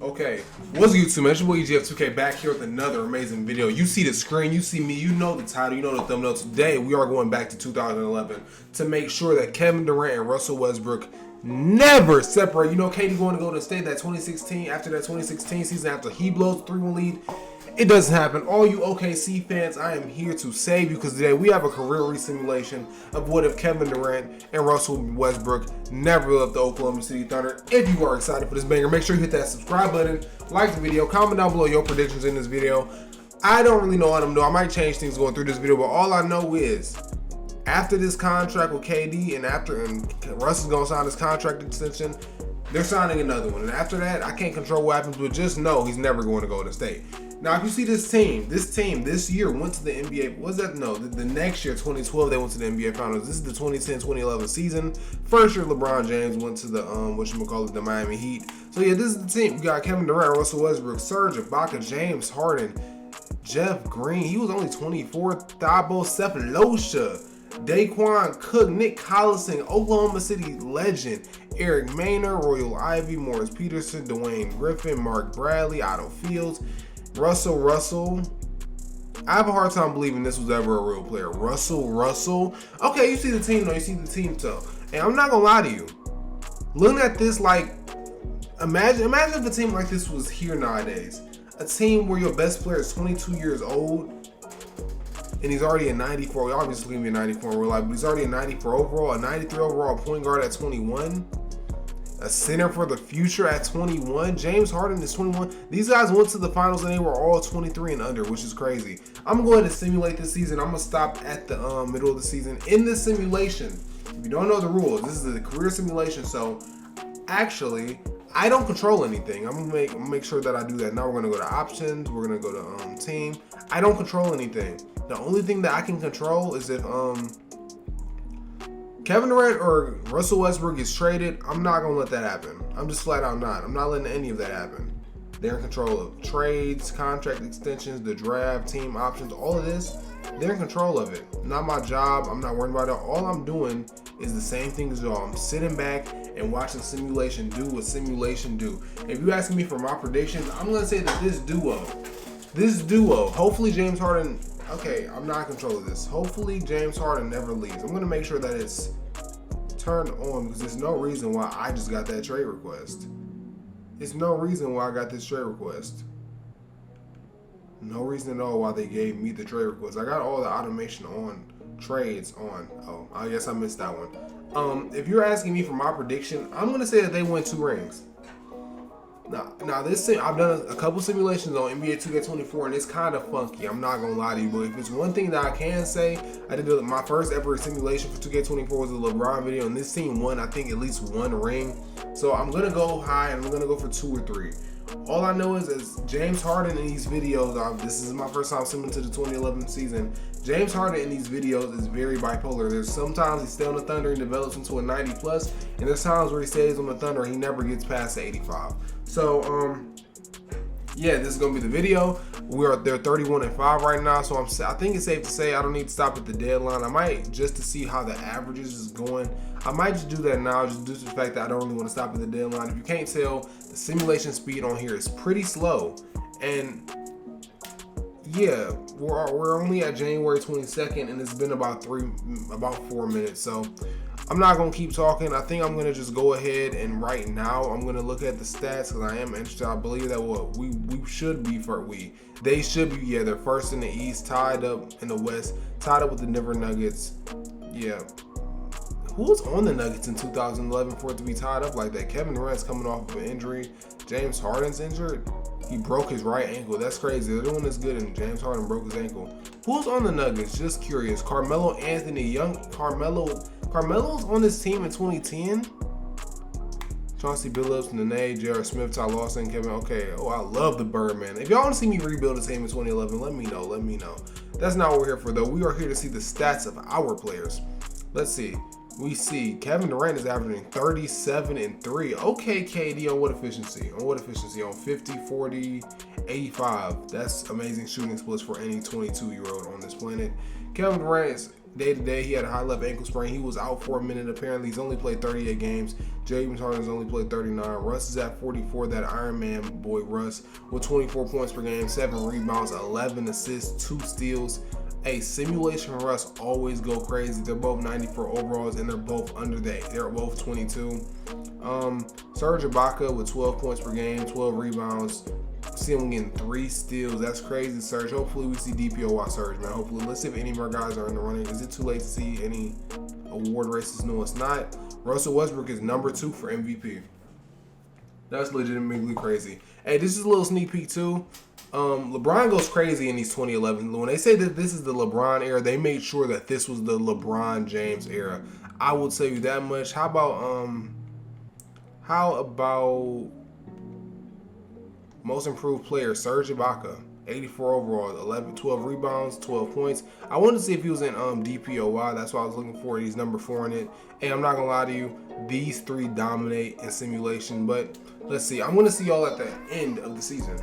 Okay, what's YouTube, man? It's your boy EGF 2K back here with another amazing video. You see the screen, you see me, you know the title, you know the thumbnail. Today, we are going back to 2011 to make sure that Kevin Durant and Russell Westbrook never separate. You know, KD going to go to state that 2016, after that 2016 season, after he blows 3-1 lead. It doesn't happen. All you OKC fans, I am here to save you because today we have a career re-simulation of what if Kevin Durant and Russell Westbrook never left the Oklahoma City Thunder. If you are excited for this banger, make sure you hit that subscribe button, like the video, comment down below your predictions in this video. I don't really know what I'm doing. I might change things going through this video, but all I know is after this contract with KD and Russ is going to sign his contract extension, they're signing another one. And after that, I can't control what happens, but just know he's never going to go to state. Now, if you see this team this year went to the NBA. Was that? No, the next year, 2012, they went to the NBA Finals. This is the 2010-2011 season. First year, LeBron James went to the the Miami Heat. So yeah, this is the team. We got Kevin Durant, Russell Westbrook, Serge Ibaka, James Harden, Jeff Green. He was only 24. Thabo Sefolosha, Daquan Cook, Nick Collison, Oklahoma City legend, Eric Maynard, Royal Ivy, Morris Peterson, Dwayne Griffin, Mark Bradley, Otto Fields, Russell. I have a hard time believing this was ever a real player. Russell. Okay, you see the team though. You see the team though. And I'm not gonna lie to you. Looking at this, like, imagine if a team like this was here nowadays. A team where your best player is 22 years old and he's already a 94. Obviously gonna be a 94 in real life, but he's already a 94 overall, a 93 overall point guard at 21. A center for the future at 21. James Harden is 21. These guys went to the finals and they were all 23 and under, which is crazy. I'm going to simulate this season. I'm going to stop at the middle of the season. In this simulation, if you don't know the rules, this is a career simulation. So actually, I don't control anything. I'm going to make sure that I do that. Now we're going to go to options. We're going to go to team. I don't control anything. The only thing that I can control is if Kevin Durant or Russell Westbrook gets traded, I'm not going to let that happen. I'm just flat out not. I'm not letting any of that happen. They're in control of trades, contract extensions, the draft, team options, all of this. They're in control of it. Not my job. I'm not worried about it. All I'm doing is the same thing as y'all. I'm sitting back and watching simulation do what simulation do. If you ask me for my predictions, I'm going to say that this duo, hopefully James Harden. Okay, I'm not in control of this. Hopefully James Harden never leaves. I'm going to make sure that it's turned on because there's no reason why I just got that trade request. There's no reason why I got this trade request. No reason at all why they gave me the trade request. I got all the automation on, trades on. Oh, I guess I missed that one. If you're asking me for my prediction, I'm going to say that they win 2 rings. Now this thing, I've done a couple simulations on NBA 2K24 and it's kind of funky. I'm not gonna lie to you, but if it's one thing that I can say, I did my first ever simulation for 2K24 was a LeBron video, and this team won, I think, at least 1 ring. So I'm gonna go high and I'm gonna go for 2 or 3. All I know is James Harden in these videos, this is my first time simming to the 2011 season. James Harden in these videos is very bipolar. There's sometimes he stays on the Thunder and develops into a 90 plus, and there's times where he stays on the Thunder and he never gets past the 85. So yeah, this is gonna be the video. They're 31-5 right now, so I think it's safe to say I don't need to stop at the deadline. I might, just to see how the averages is going, I might just do that now, just due to the fact that I don't really want to stop at the deadline. If you can't tell, the simulation speed on here is pretty slow, and yeah, we're only at January 22nd, and it's been about 4 minutes. So I'm not gonna keep talking. I think I'm gonna just go ahead and right now I'm gonna look at the stats because I am interested. I believe that we should be they should be, yeah, they're first in the East, tied up in the West, tied up with the Denver Nuggets. Yeah. Who was on the Nuggets in 2011 for it to be tied up like that? Kevin Durant's coming off of an injury. James Harden's injured. He broke his right ankle. That's crazy. They're doing this good, and James Harden broke his ankle. Who's on the Nuggets? Just curious. Carmelo Anthony, Carmelo's on this team in 2010. Chauncey Billups, Nene, J.R. Smith, Ty Lawson, Kevin. Okay. Oh, I love the Birdman. If y'all want to see me rebuild a team in 2011, let me know. That's not what we're here for, though. We are here to see the stats of our players. Let's see. We see Kevin Durant is averaging 37 and 3. Okay, KD, on what efficiency? On 50, 40, 85. That's amazing shooting splits for any 22-year-old on this planet. Kevin Durant is day-to-day. He had a high left ankle sprain. He was out for a minute. Apparently, he's only played 38 games. James Harden's only played 39. Russ is at 44. That Iron Man boy Russ with 24 points per game, 7 rebounds, 11 assists, 2 steals. Hey, simulation and Russ always go crazy. They're both 94 overalls, and they're both they're both 22. Serge Ibaka with 12 points per game, 12 rebounds. See him getting 3 steals. That's crazy, Serge. Hopefully we see DPOY Serge, man. Hopefully. Let's see if any of our guys are in the running. Is it too late to see any award races? No, it's not. Russell Westbrook is number 2 for MVP. That's legitimately crazy. Hey, this is a little sneak peek too. LeBron goes crazy in these 2011. When they say that this is the LeBron era, they made sure that this was the LeBron James era. I will tell you that much. How about most improved player, Serge Ibaka, 84 overall, 12 rebounds, 12 points. I wanted to see if he was in DPOY. That's what I was looking for. He's number 4 in it. And I'm not going to lie to you, these 3 dominate in simulation. But let's see. I'm going to see y'all at the end of the season.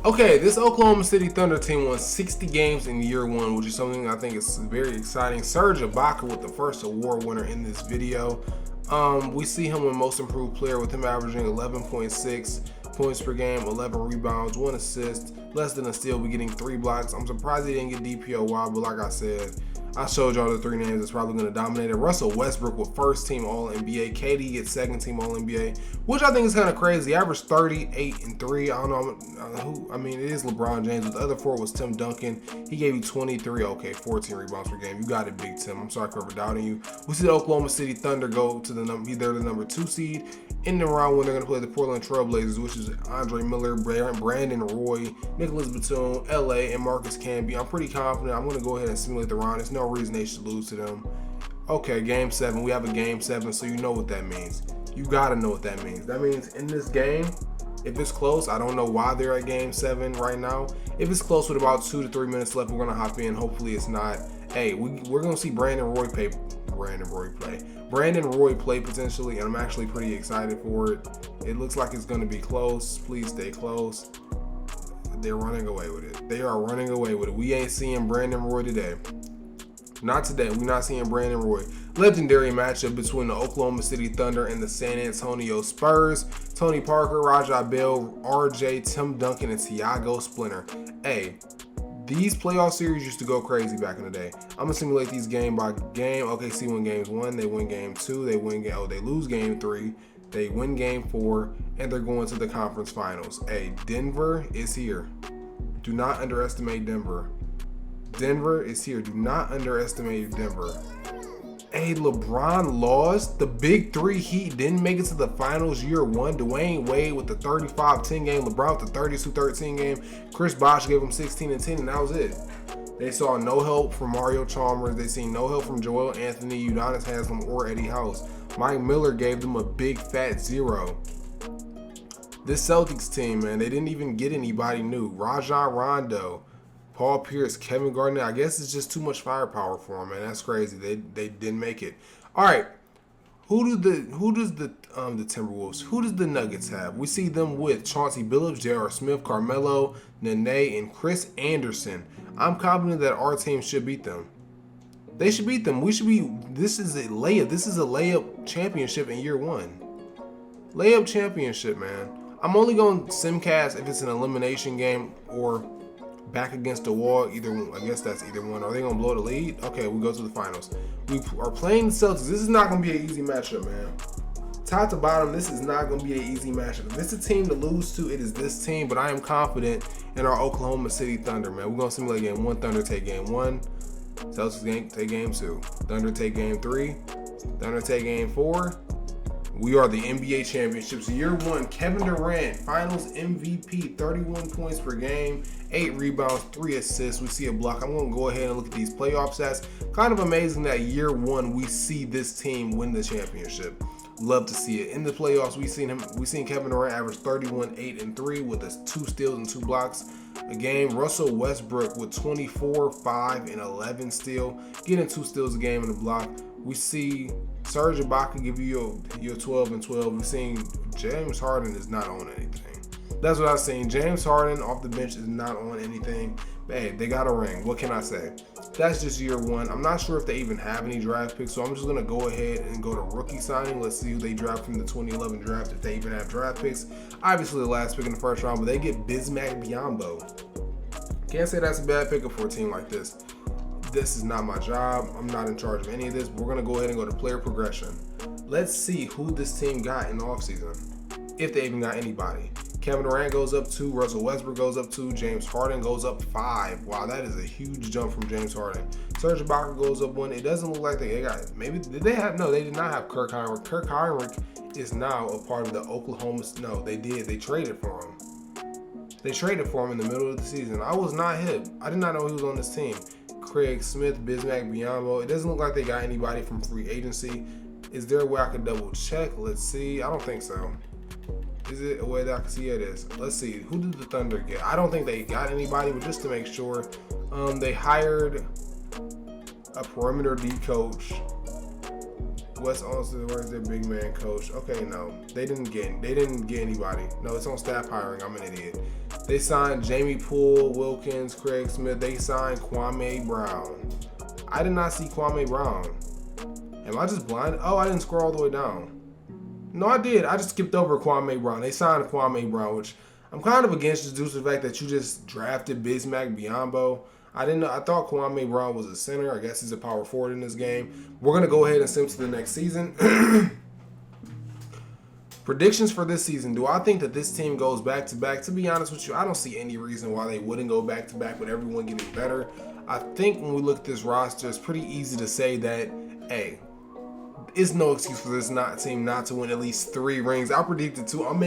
Okay, this Oklahoma City Thunder team won 60 games in year 1, which is something I think is very exciting. Serge Ibaka with the first award winner in this video. We see him win most improved player with him averaging 11.6 points per game, 11 rebounds, 1 assist, less than a steal, but getting 3 blocks. I'm surprised he didn't get DPOY, but like I said, I showed y'all the 3 names that's probably going to dominate it. Russell Westbrook with first team All-NBA. KD gets second team All-NBA, which I think is kind of crazy. He averaged 38 and 3. I don't know who. I mean, it is LeBron James. But the other 4 was Tim Duncan. He gave you 23. Okay, 14 rebounds per game. You got it, Big Tim. I'm sorry for doubting you. We see the Oklahoma City Thunder go to they're the number 2 seed. In the round when they're going to play the Portland Trailblazers, which is Andre Miller, Brandon Roy, Nicholas Batum, LA, and Marcus Camby. I'm pretty confident. I'm going to go ahead and simulate the round. There's no reason they should lose to them. Okay, game 7. We have a game 7, so you know what that means. You got to know what that means. That means in this game, if it's close, I don't know why they're at game 7 right now. If it's close with about 2 to 3 minutes left, we're going to hop in. Hopefully it's not. Hey, we're going to see Brandon Roy play potentially, and I'm actually pretty excited for it. It looks like it's going to be close. Please stay close. They're running away with it. They are running away with it. We ain't seeing Brandon Roy today. Not today. We're not seeing Brandon Roy. Legendary matchup between the Oklahoma City Thunder and the San Antonio Spurs. Tony Parker, Rajah Bell, RJ, Tim Duncan, and Tiago Splinter. Hey, these playoff series used to go crazy back in the day. I'm gonna simulate these game by game. OKC win games 1, they win game 2, they lose game 3, they win game 4, and they're going to the conference finals. Hey, Denver is here. Do not underestimate Denver. Denver is here. Do not underestimate Denver. Hey, LeBron lost. The big 3 Heat didn't make it to the finals year 1. Dwayne Wade with the 35-10 game. LeBron with the 32-13 game. Chris Bosh gave him 16 and 10, and that was it. They saw no help from Mario Chalmers. They seen no help from Joel Anthony, Udonis Haslem, or Eddie House. Mike Miller gave them a big fat 0. This Celtics team, man, they didn't even get anybody new. Rajon Rondo, Paul Pierce, Kevin Garnett. I guess it's just too much firepower for them, man. That's crazy. They didn't make it. All right. Who does the Timberwolves? Who does the Nuggets have? We see them with Chauncey Billups, J.R. Smith, Carmelo, Nene, and Chris Anderson. I'm confident that our team should beat them. They should beat them. This is a layup. This is a layup championship in year 1. Layup championship, man. I'm only going to simcast if it's an elimination game or back against the wall. Either one. I guess that's either one. Are they going to blow the lead? Okay, we go to the finals. We are playing the Celtics. This is not going to be an easy matchup, man. Top to bottom, this is not going to be an easy matchup. If it's a team to lose to, it is this team, but I am confident in our Oklahoma City Thunder, man. We're going to simulate game 1. Thunder take game 1. Celtics take game 2. Thunder take game 3. Thunder take game 4. We are the NBA championships. Year 1, Kevin Durant, finals MVP, 31 points per game, 8 rebounds, 3 assists. We see a block. I'm going to go ahead and look at these playoff stats. Kind of amazing that year 1 we see this team win the championship. Love to see it. In the playoffs, we seen Kevin Durant average 31, 8, and 3 with 2 steals and 2 blocks a game. Russell Westbrook with 24, 5, and 11 steal, getting 2 steals a game in the block. We see Serge Ibaka give you your 12 and 12. We're seeing James Harden is not on anything. That's what I've seen. James Harden off the bench is not on anything. But hey, they got a ring. What can I say? That's just year one. I'm not sure if they even have any draft picks, so I'm just going to go ahead and go to rookie signing. Let's see who they draft from the 2011 draft, if they even have draft picks. Obviously, the last pick in the first round, but they get Bismack Biyombo. Can't say that's a bad pickup for a team like this. This is not my job. I'm not in charge of any of this. We're going to go ahead and go to player progression. Let's see who this team got in the offseason, if they even got anybody. Kevin Durant goes up 2, Russell Westbrook goes up 2, James Harden goes up 5. Wow, that is a huge jump from James Harden. Serge Ibaka goes up 1. It doesn't look like they got, maybe, did they have, no, they did not have Kirk Heinrich. Kirk Heinrich is now a part of the Oklahoma, no, they did, they traded for him. They traded for him in the middle of the season. I was not hip. I did not know he was on this team. Craig Smith, Bismack Biyombo. It doesn't look like they got anybody from free agency. Is there a way I could double check? Let's see. I don't think so. Is it a way that I can see it is? Let's see. Who did the Thunder get? I don't think they got anybody, but just to make sure, they hired a perimeter D coach. Wes Austin, where's their big man coach? Okay, no, they didn't get anybody. No, it's on staff hiring. I'm an idiot. They signed Jamie Poole, Wilkins, Craig Smith. They signed Kwame Brown. I did not see Kwame Brown. Am I just blind? Oh, I didn't scroll all the way down. No, I did. I just skipped over Kwame Brown. They signed Kwame Brown, which I'm kind of against just due to the fact that you just drafted Bismack Biyombo. I didn't know. I thought Kwame Brown was a center. I guess he's a power forward in this game. We're gonna go ahead and sim to the next season. Predictions for this season. Do I think that this team goes back to back? To be honest with you, I don't see any reason why they wouldn't go back to back with everyone getting better. I think when we look at this roster, it's pretty easy to say that, hey, it's no excuse for this team not to win at least 3 rings. I predicted 2. I'm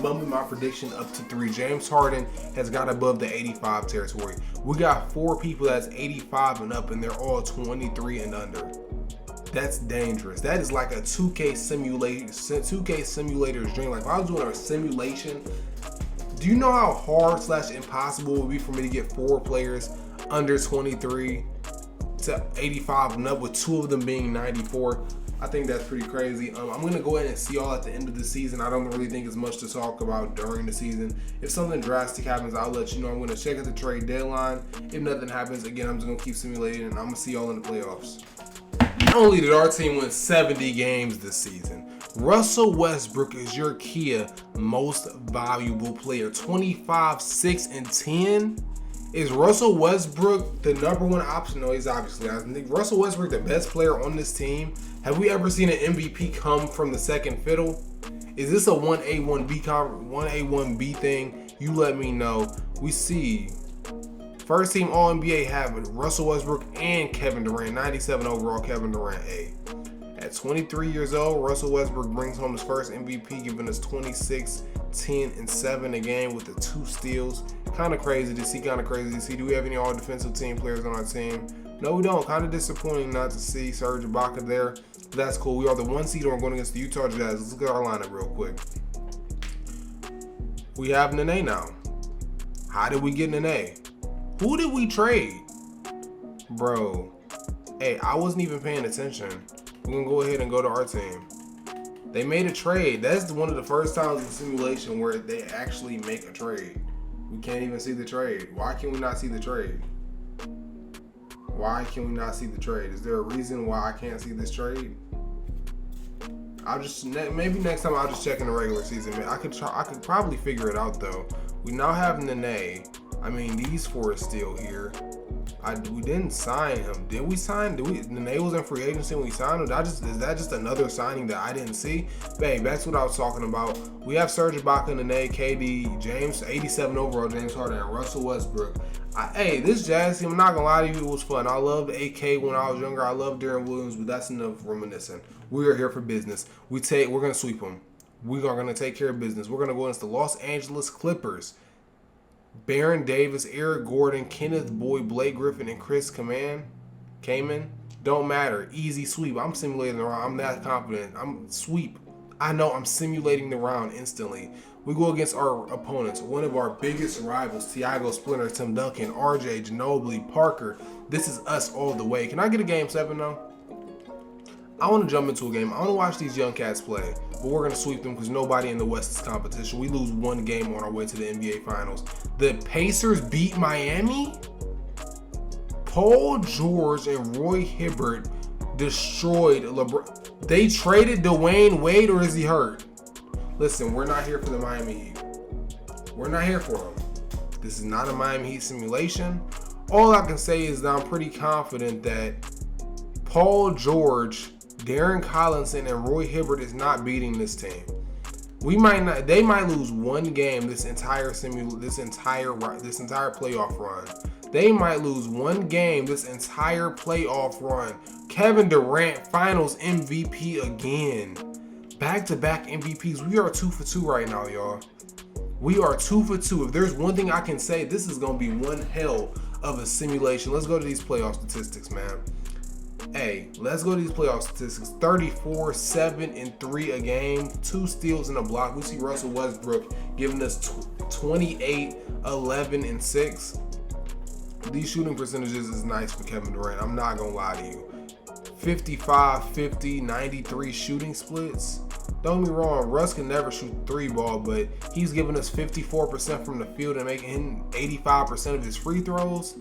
bumping my prediction up to 3. James Harden has got above the 85 territory. We got 4 people that's 85 and up, and they're all 23 and under. That's dangerous. That is like a 2K simulator's dream. Like if I was doing a simulation, do you know how hard / impossible it would be for me to get 4 players under 23 to 85 and up, with 2 of them being 94? I think that's pretty crazy. I'm going to go ahead and see y'all at the end of the season. I don't really think it's much to talk about during the season. If something drastic happens, I'll let you know. I'm going to check at the trade deadline. If nothing happens, again, I'm just going to keep simulating, and I'm going to see y'all in the playoffs. Not only did our team win 70 games this season, Russell Westbrook is your Kia most valuable player. 25, 6, and 10. Is Russell Westbrook the number 1 option? No, he's obviously not. I think Russell Westbrook the best player on this team. Have we ever seen an MVP come from the second fiddle? Is this a 1A, 1B thing? You let me know. We see first team All-NBA have Russell Westbrook and Kevin Durant. 97 overall, Kevin Durant A. At 23 years old, Russell Westbrook brings home his first MVP, giving us 26, 10, and 7 a game with the 2 steals. Kind of crazy to see, Do we have any all-defensive team players on our team? No, we don't. Kind of disappointing not to see Serge Ibaka there. But that's cool. We are the 1 seed and we're going against the Utah Jazz. Let's look at our lineup real quick. We have Nene now. How did we get Nene? Who did we trade? Bro. Hey, I wasn't even paying attention. We're going to go ahead and go to our team. They made a trade. That's one of the first times in simulation where they actually make a trade. We can't even see the trade. Why can we not see the trade? Why can we not see the trade? Is there a reason why I can't see this trade? Maybe next time I'll just check in the regular season. I could probably figure it out though. We now have Nene. I mean, these 4 are still here. We didn't sign him. Did we sign? Nene was in free agency when we signed him. Is that just another signing that I didn't see? Bang, that's what I was talking about. We have Serge Ibaka, Nene, KD, James, 87 overall, James Harden, and Russell Westbrook. Hey, this Jazz team, I'm not going to lie to you, it was fun. I loved AK when I was younger. I loved Darren Williams, but that's enough reminiscing. We are here for business. We're going to sweep them. We are going to take care of business. We're going to go against the Los Angeles Clippers. Baron Davis, Eric Gordon, Kenneth Boyd, Blake Griffin, and Chris Kaman. Don't matter. Easy sweep. I'm simulating the round. I'm that confident. I'm sweep. I know I'm simulating the round instantly. We go against our opponents. One of our biggest rivals, Tiago Splinter, Tim Duncan, RJ, Ginobili, Parker. This is us all the way. Can I get a game 7 though? I want to jump into a game. I want to watch these young cats play, but we're going to sweep them because nobody in the West is competition. We lose one game on our way to the NBA Finals. The Pacers beat Miami? Paul George and Roy Hibbert destroyed LeBron. They traded Dwayne Wade, or is he hurt? Listen, we're not here for the Miami Heat. We're not here for them. This is not a Miami Heat simulation. All I can say is that I'm pretty confident that Paul George, Darren Collinson, and Roy Hibbert is not beating this team. They might lose one game this entire playoff run. They might lose one game this entire playoff run. Kevin Durant, Finals MVP again. Back-to-back MVPs. We are 2 for 2 right now, y'all. We are 2 for 2. If there's one thing I can say, this is going to be one hell of a simulation. Let's go to these playoff statistics, man. Hey, let's go to these playoff statistics. 34, 7, and 3 a game. 2 steals and a block. We see Russell Westbrook giving us 28, 11, and 6. These shooting percentages is nice for Kevin Durant. I'm not going to lie to you. 55, 50, 93 shooting splits. Don't get me wrong, Russ can never shoot the 3 ball, but he's giving us 54% from the field and making him 85% of his free throws.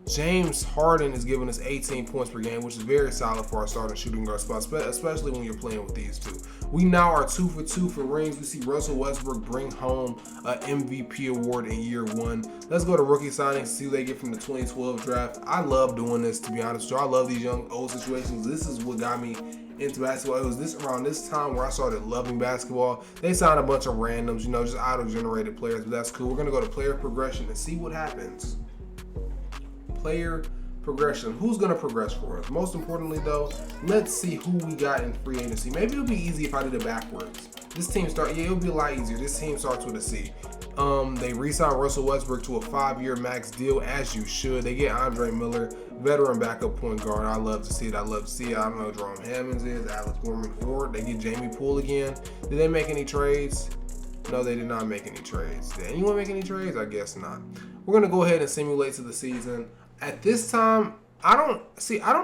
James Harden is giving us 18 points per game, which is very solid for our starting shooting guard spot, especially when you're playing with these two. We now are 2 for 2 for rings. We see Russell Westbrook bring home an MVP award in year 1. Let's go to rookie signings, see what they get from the 2012 draft. I love doing this, to be honest with you. I love these young, old situations. This is what got me into basketball. It was around this time where I started loving basketball. They signed a bunch of randoms, just auto-generated players, but that's cool. We're going to go to player progression and see what happens. Player progression. Who's going to progress for us? Most importantly, though, let's see who we got in free agency. Maybe it'll be easy if I did it backwards. It'll be a lot easier. This team starts with a C. They re-signed Russell Westbrook to a 5-year max deal, as you should. They get Andre Miller, veteran backup point guard. I love to see it. I don't know who Jerome Hammonds is, Alex Gorman Ford. They get Jamie Poole again. Did they make any trades? No, they did not make any trades. Did anyone make any trades? I guess not. We're going to go ahead and simulate to the season. At this time, I don't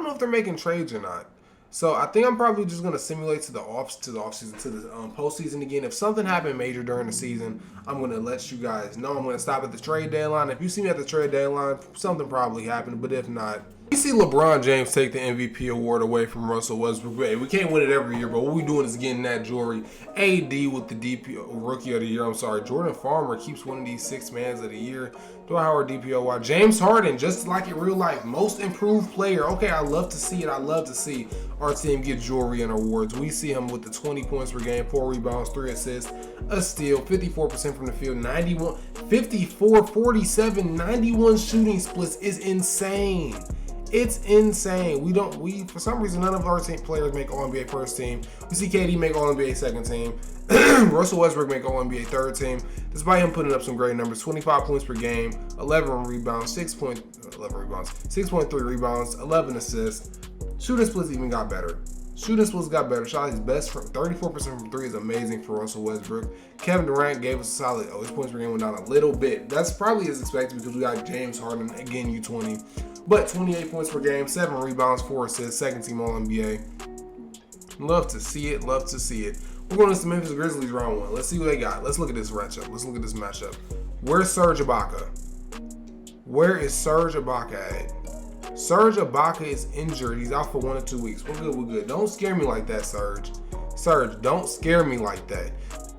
know if they're making trades or not. So I think I'm probably just gonna simulate to the offseason, to the postseason again. If something happened major during the season, I'm gonna let you guys know. I'm gonna stop at the trade deadline. If you see me at the trade deadline, something probably happened. But if not, we see LeBron James take the MVP award away from Russell Westbrook. Hey, we can't win it every year, but what we're doing is getting that jewelry. AD with the Rookie of the Year. Jordan Farmer keeps winning these 6 Mans of the Year. Dwight Howard DPOY. James Harden, just like in real life, most improved player. Okay, I love to see it. I love to see our team get jewelry and awards. We see him with the 20 points per game, 4 rebounds, 3 assists, a steal, 54% from the field, 91, 54, 47, 91 shooting splits is insane. It's insane. For some reason, none of our team players make All-NBA first team. We see KD make All-NBA second team. Russell Westbrook make All-NBA third team. Despite him putting up some great numbers, 25 points per game, 11 rebounds, 6.3 rebounds, 11 assists. Shooting splits even got better. Shot his best from 34% from 3 is amazing for Russell Westbrook. Kevin Durant gave us a solid. His points per game went down a little bit. That's probably as expected because we got James Harden again, U20. But 28 points per game, 7 rebounds, 4 assists, second team All-NBA. Love to see it. We're going to the Memphis Grizzlies round 1. Let's see what they got. Let's look at this matchup. Where's Serge Ibaka? Where is Serge Ibaka at? Serge Ibaka is injured. He's out for 1 or 2 weeks. We're good. Don't scare me like that, Serge. Don't scare me like that.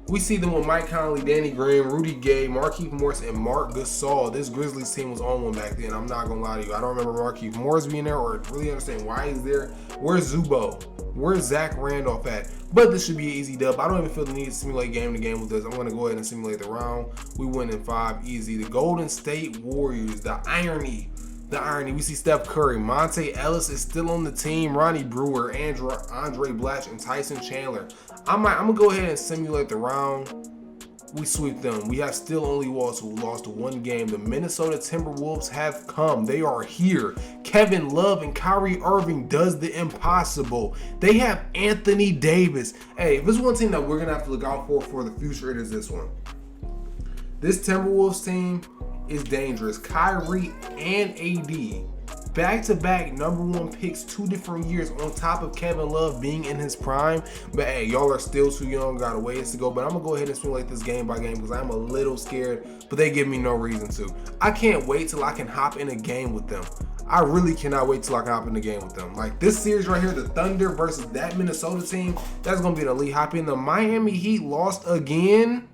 We see them with Mike Conley, Danny Green, Rudy Gay, Markieff Morris, and Marc Gasol. This Grizzlies team was on one back then. I'm not going to lie to you. I don't remember Markieff Morris being there or really understand why he's there. Where's Zubo? Where's Zach Randolph at? But this should be an easy dub. I don't even feel the need to simulate game to game with this. I'm going to go ahead and simulate the round. We win in 5 easy. The Golden State Warriors, the irony. We see Steph Curry. Monte Ellis is still on the team. Ronnie Brewer, Andre Blatch, and Tyson Chandler. I'm going to go ahead and simulate the round. We sweep them. We have still only lost 1 game. The Minnesota Timberwolves have come. They are here. Kevin Love and Kyrie Irving does the impossible. They have Anthony Davis. Hey, if there's one team that we're going to have to look out for the future, it is this one. This Timberwolves team is dangerous. Kyrie and AD back-to-back #1 picks 2 different years on top of Kevin Love being in his prime. But hey, y'all are still too young, got a ways to go. But I'm gonna go ahead and simulate this game by game because I'm a little scared, but they give me no reason to. I can't wait till I can hop in a game with them. I really cannot wait till I can hop in the game with them. Like this series right here, the Thunder versus that Minnesota team, that's gonna be an elite. Hop in. The Miami Heat lost again.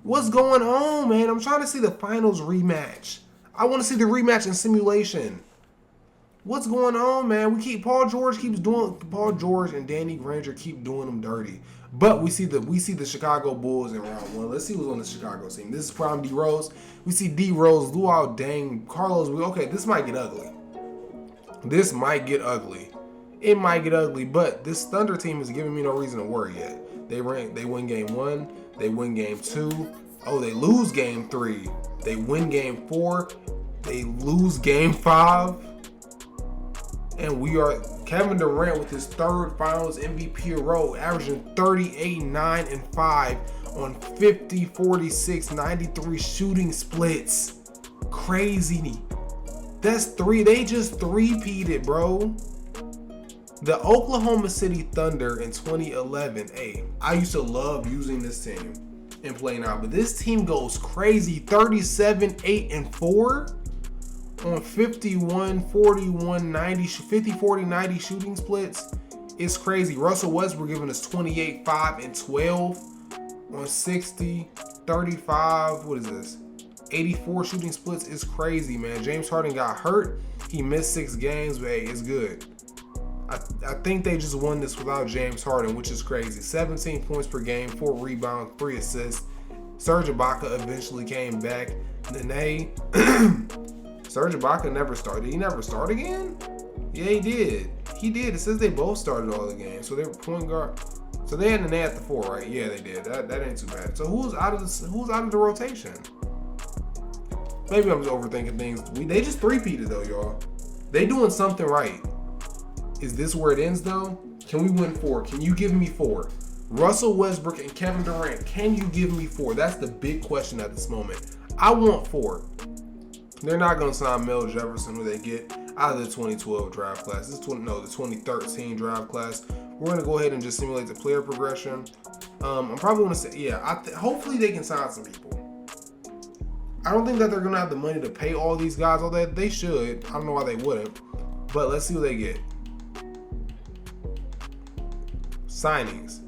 What's going on, man? I'm trying to see the finals rematch. I want to see the rematch in simulation. What's going on, man? Paul George and Danny Granger keep doing them dirty. But we see the Chicago Bulls in round 1. Let's see who's on the Chicago team. This is prime D Rose. We see D Rose, Luol Deng, Carlos. Okay, this might get ugly. It might get ugly, but this Thunder team is giving me no reason to worry yet. They win game 1. They win game 2. Oh, they lose game 3. They win game 4. They lose game 5. And we are Kevin Durant with his 3rd Finals MVP in a row, averaging 38, 9, and 5 on 50, 46, 93 shooting splits. Crazy. That's 3. They just three-peated, bro. The Oklahoma City Thunder in 2011. Hey, I used to love using this team and playing out, but this team goes crazy. 37, 8, and 4 on 51, 41, 90, 50, 40, 90 shooting splits. It's crazy. Russell Westbrook giving us 28, 5, and 12 on 60, 35. What is this? 84 shooting splits. It's crazy, man. James Harden got hurt. He missed 6 games, but hey, it's good. I think they just won this without James Harden, which is crazy. 17 points per game, 4 rebounds, 3 assists. Serge Ibaka eventually came back. Nene, Serge Ibaka never started. Did he never start again? Yeah, he did. It says they both started all the games. So they were point guard. So they had Nene at the 4, right? Yeah, they did. That ain't too bad. So who's out of the rotation? Maybe I'm just overthinking things. They just three-peated though, y'all. They doing something right. Is this where it ends though? Can we win 4? Can you give me 4? Russell Westbrook and Kevin Durant, can you give me 4? That's the big question at this moment. I want 4. They're not going to sign Mel Jefferson who they get out of the 2012 draft class. The 2013 draft class. We're going to go ahead and just simulate the player progression. I'm probably going to say, yeah, hopefully they can sign some people. I don't think that they're going to have the money to pay all these guys all that. They should. I don't know why they wouldn't. But let's see what they get. Signings.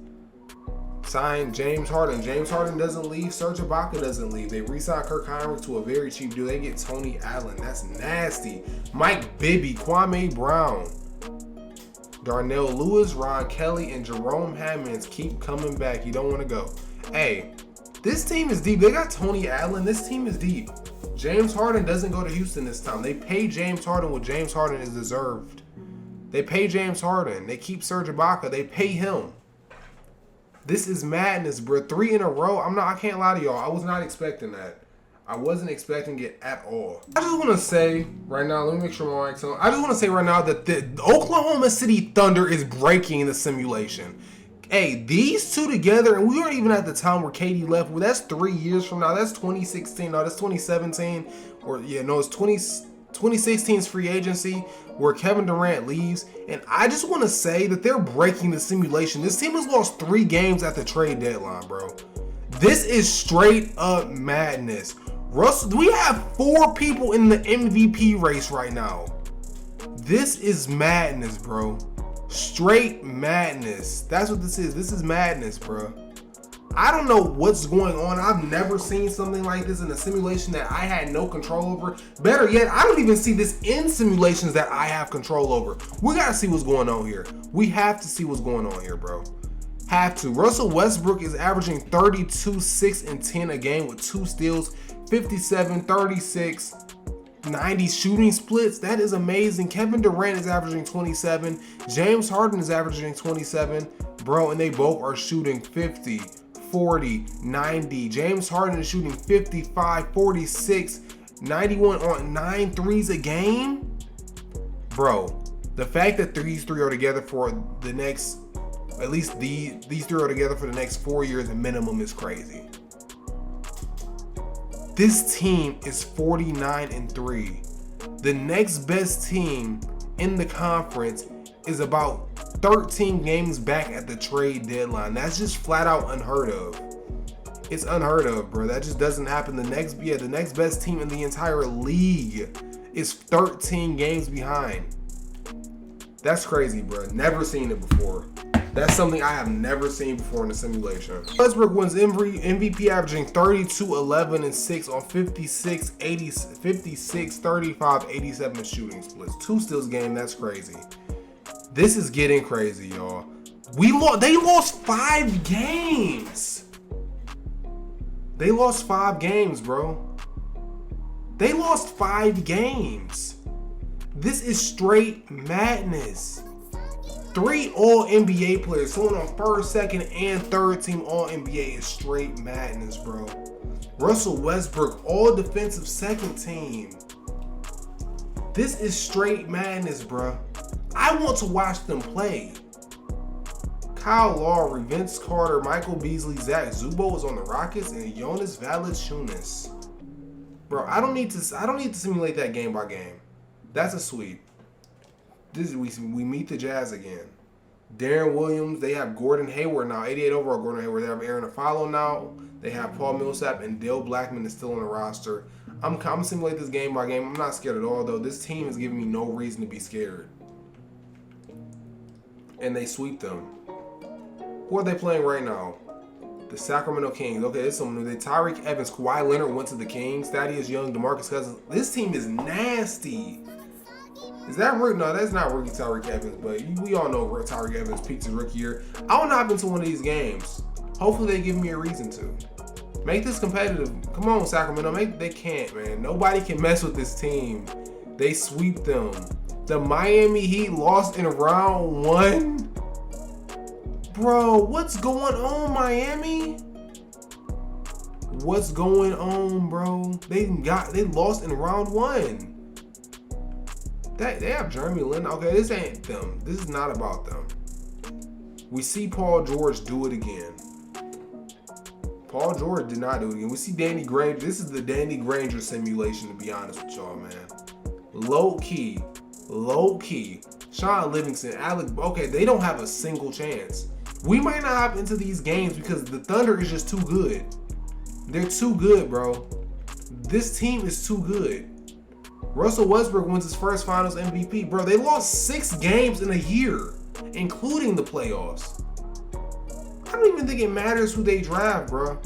Sign James Harden. James Harden doesn't leave. Serge Ibaka doesn't leave. They re-signed Kirk Hinrich to a very cheap deal. They get Tony Allen. That's nasty. Mike Bibby, Kwame Brown, Darnell Lewis, Ron Kelly, and Jerome Hammonds keep coming back. You don't want to go. Hey, this team is deep. They got Tony Allen. This team is deep. James Harden doesn't go to Houston this time. They pay James Harden what James Harden is deserved. They pay James Harden. They keep Serge Ibaka. They pay him. This is madness, bro. 3 in a row. I can't lie to y'all. I was not expecting that. I wasn't expecting it at all. I just want to say right now, let me make sure my mic's on. I just want to say right now that the Oklahoma City Thunder is breaking the simulation. Hey, these two together, and we weren't even at the time where KD left. Well, that's 3 years from now. That's 2016. No, that's 2017. It's 2016's free agency where Kevin Durant leaves. And I just want to say that they're breaking the simulation. This team has lost 3 games at the trade deadline, bro. This is straight up madness. Russ, we have 4 people in the MVP race right now. This is madness, bro. Straight madness. That's what this is. This is madness, bro. I don't know what's going on. I've never seen something like this in a simulation that I had no control over. Better yet, I don't even see this in simulations that I have control over. We got to see what's going on here. We have to see what's going on here, bro. Have to. Russell Westbrook is averaging 32, 6, and 10 a game with 2 steals, 57, 36, 90 shooting splits. That is amazing. Kevin Durant is averaging 27. James Harden is averaging 27. Bro, and they both are shooting 50, 40, 90. James Harden is shooting 55, 46, 91 on 9 threes a game. Bro, the fact that these 3 are together for the next, at least these 3 are together for the next 4 years minimum is crazy. This team is 49-3. The next best team in the conference is about 13 games back at the trade deadline. That's just flat out unheard of. It's unheard of, bro. That just doesn't happen. The next best team in the entire league is 13 games behind. That's crazy, bro. Never seen it before. That's something I have never seen before in a simulation. Westbrook wins MVP averaging 32, 11, and 6 on 56, 35, 87 shooting splits. 2 steals game. That's crazy. This is getting crazy, y'all. They lost 5 games. They lost 5 games, bro. They lost 5 games. This is straight madness. 3 All-NBA players, someone on first, second, and third team All-NBA is straight madness, bro. Russell Westbrook, all defensive second team. This is straight madness, bro. I want to watch them play. Kyle Lowry, Vince Carter, Michael Beasley, Zach Zubo was on the Rockets, and Jonas Valanciunas. Bro, I don't need to simulate that game by game. That's a sweep. We meet the Jazz again. Darren Williams, they have Gordon Hayward now, 88 overall Gordon Hayward. They have Aaron Afalo now. They have Paul Millsap, and Dale Blackman is still on the roster. I'm simulate this game by game. I'm not scared at all, though. This team is giving me no reason to be scared. And they sweep them. Who are they playing right now? The Sacramento Kings. Okay, this is someone new. Tyreek Evans, Kawhi Leonard went to the Kings. Thaddeus Young, DeMarcus Cousins. This team is nasty. Is that rookie? No, that's not rookie Tyreek Evans, but we all know Tyreek Evans peaked his rookie year. I want to hop into one of these games. Hopefully they give me a reason to. Make this competitive. Come on, Sacramento. They can't, man. Nobody can mess with this team. They sweep them. The Miami Heat lost in round 1. Bro, what's going on, Miami? What's going on, bro? They lost in round 1. They have Jeremy Lin. Okay, this ain't them. This is not about them. We see Paul George do it again. Paul George did not do it again. We see Danny Granger. This is the Danny Granger simulation, to be honest with y'all, man. Low key. Sean Livingston, Alec. Okay, they don't have a single chance. We might not hop into these games because the Thunder is just too good. They're too good, bro. This team is too good. Russell Westbrook wins his first Finals MVP. Bro, they lost 6 games in a year, including the playoffs. I don't even think it matters who they draft, bro.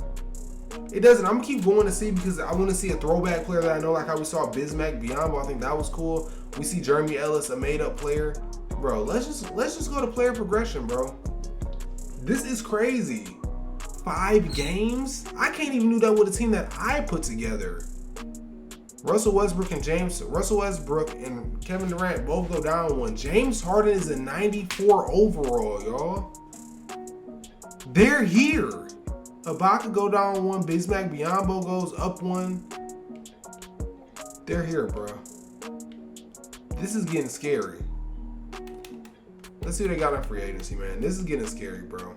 It doesn't. I'm gonna keep going to see because I want to see a throwback player that I know, like how we saw Bismack Biyombo. I think that was cool. We see Jeremy Ellis, a made-up player. Bro, let's just go to player progression, bro. This is crazy. 5 games? I can't even do that with a team that I put together. Russell Westbrook and Kevin Durant both go down 1. James Harden is a 94 overall, y'all. They're here. Ibaka go down 1. Bismack Biyombo goes up 1. They're here, bro. This is getting scary. Let's see what they got in free agency, man. This is getting scary, bro.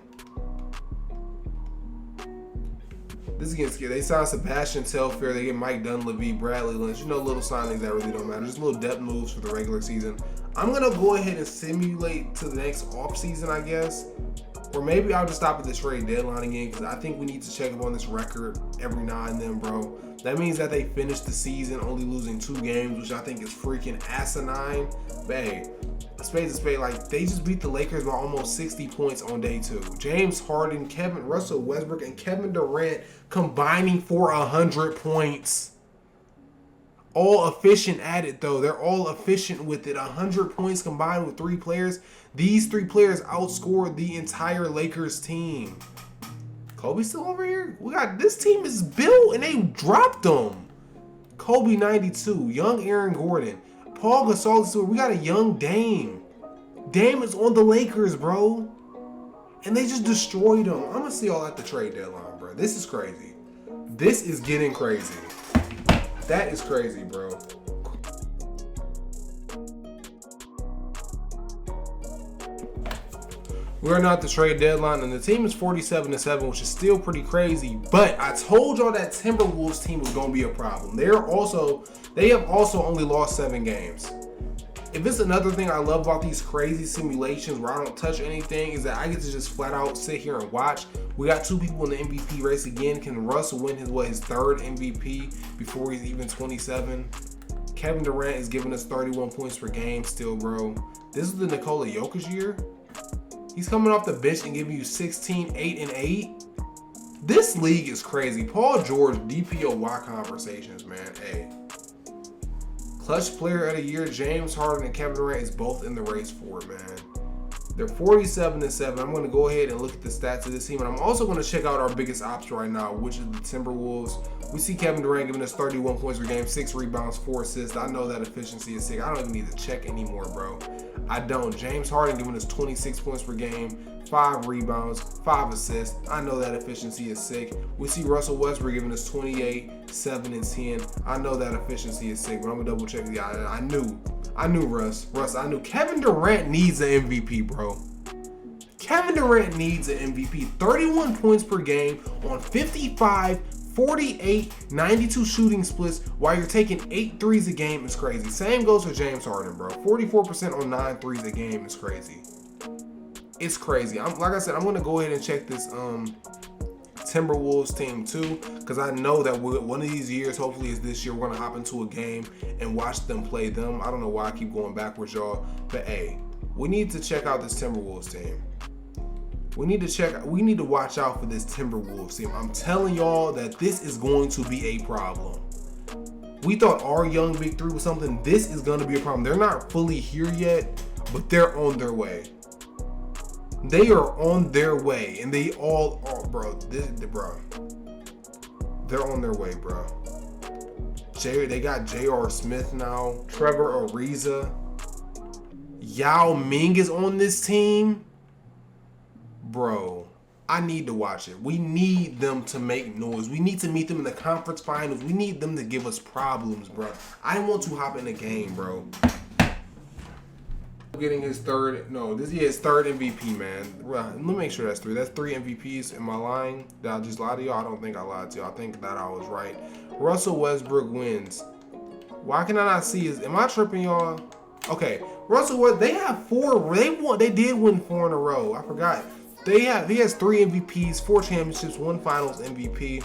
This is getting scary. They signed Sebastian Telfair. They get Mike Dunleavy, Bradley Lynch. You know, little signings that really don't matter. Just little depth moves for the regular season. I'm going to go ahead and simulate to the next offseason, I guess. Or maybe I'll just stop at the trade deadline again because I think we need to check up on this record every now and then, bro. That means that they finished the season only losing 2 games, which I think is freaking asinine. But hey, spade's a spade. Like, they just beat the Lakers by almost 60 points on day 2. James Harden, Russell Westbrook, and Kevin Durant combining for 100 points. All efficient at it, though. They're all efficient with it. 100 points combined with 3 players. These 3 players outscored the entire Lakers team. Kobe still over here? This team is built and they dropped them. Kobe 92, young Aaron Gordon, Paul Gasol is here. We got a young Dame. Dame is on the Lakers, bro. And they just destroyed them. I'm gonna see all at the trade deadline, bro. This is crazy. This is getting crazy. That is crazy, bro. We're not the trade deadline, and the team is 47-7, which is still pretty crazy. But I told y'all that Timberwolves team was going to be a problem. They have also only lost 7 games. If it's another thing I love about these crazy simulations where I don't touch anything, is that I get to just flat out sit here and watch. We got 2 people in the MVP race again. Can Russ win his 3rd MVP before he's even 27? Kevin Durant is giving us 31 points per game still, bro. This is the Nikola Jokic year. He's coming off the bench and giving you 16, 8, and 8. This league is crazy. Paul George, DPOY conversations, man. Hey. Clutch player of the year, James Harden and Kevin Durant is both in the race for it, man. They're 47-7. I'm going to go ahead and look at the stats of this team. And I'm also going to check out our biggest ops right now, which is the Timberwolves. We see Kevin Durant giving us 31 points per game, 6 rebounds, 4 assists. I know that efficiency is sick. I don't even need to check anymore, bro. I don't. James Harden giving us 26 points per game, 5 rebounds, 5 assists. I know that efficiency is sick. We see Russell Westbrook giving us 28, 7, and 10. I know that efficiency is sick, but I'm going to double check. Yeah, I knew Russ. I knew Kevin Durant needs an MVP, bro. Kevin Durant needs an MVP. 31 points per game on 55, 48, 92 shooting splits while you're taking 8 threes a game is crazy. Same goes for James Harden, bro. 44% on 9 threes a game is crazy. It's crazy. Like I said, I'm going to go ahead and check this Timberwolves team too, because I know that one of these years, hopefully it's this year, we're going to hop into a game and watch them play them. I don't know why I keep going backwards, y'all, but hey, we need to check out this Timberwolves team. We need to watch out for this Timberwolves team. I'm telling y'all that this is going to be a problem. We thought our young big three was something. This is going to be a problem. They're not fully here yet, but they're on their way. They are on their way, and they all are, bro. They're on their way, bro. They got J.R. Smith now, Trevor Ariza, Yao Ming is on this team. Bro, I need to watch it. We need them to make noise. We need to meet them in the conference finals. We need them to give us problems, bro. I want to hop in the game, bro. Getting his third MVP, man. Let me make sure that's 3. That's 3 MVPs. Am I lying? Did I just lie to y'all? I don't think I lied to y'all. I think that I was right. Russell Westbrook wins. Why can I not see his? Am I tripping, y'all? Okay, Russell Westbrook. They have 4. They did win 4 in a row. I forgot. He has 3 MVPs, 4 championships, 1 Finals MVP.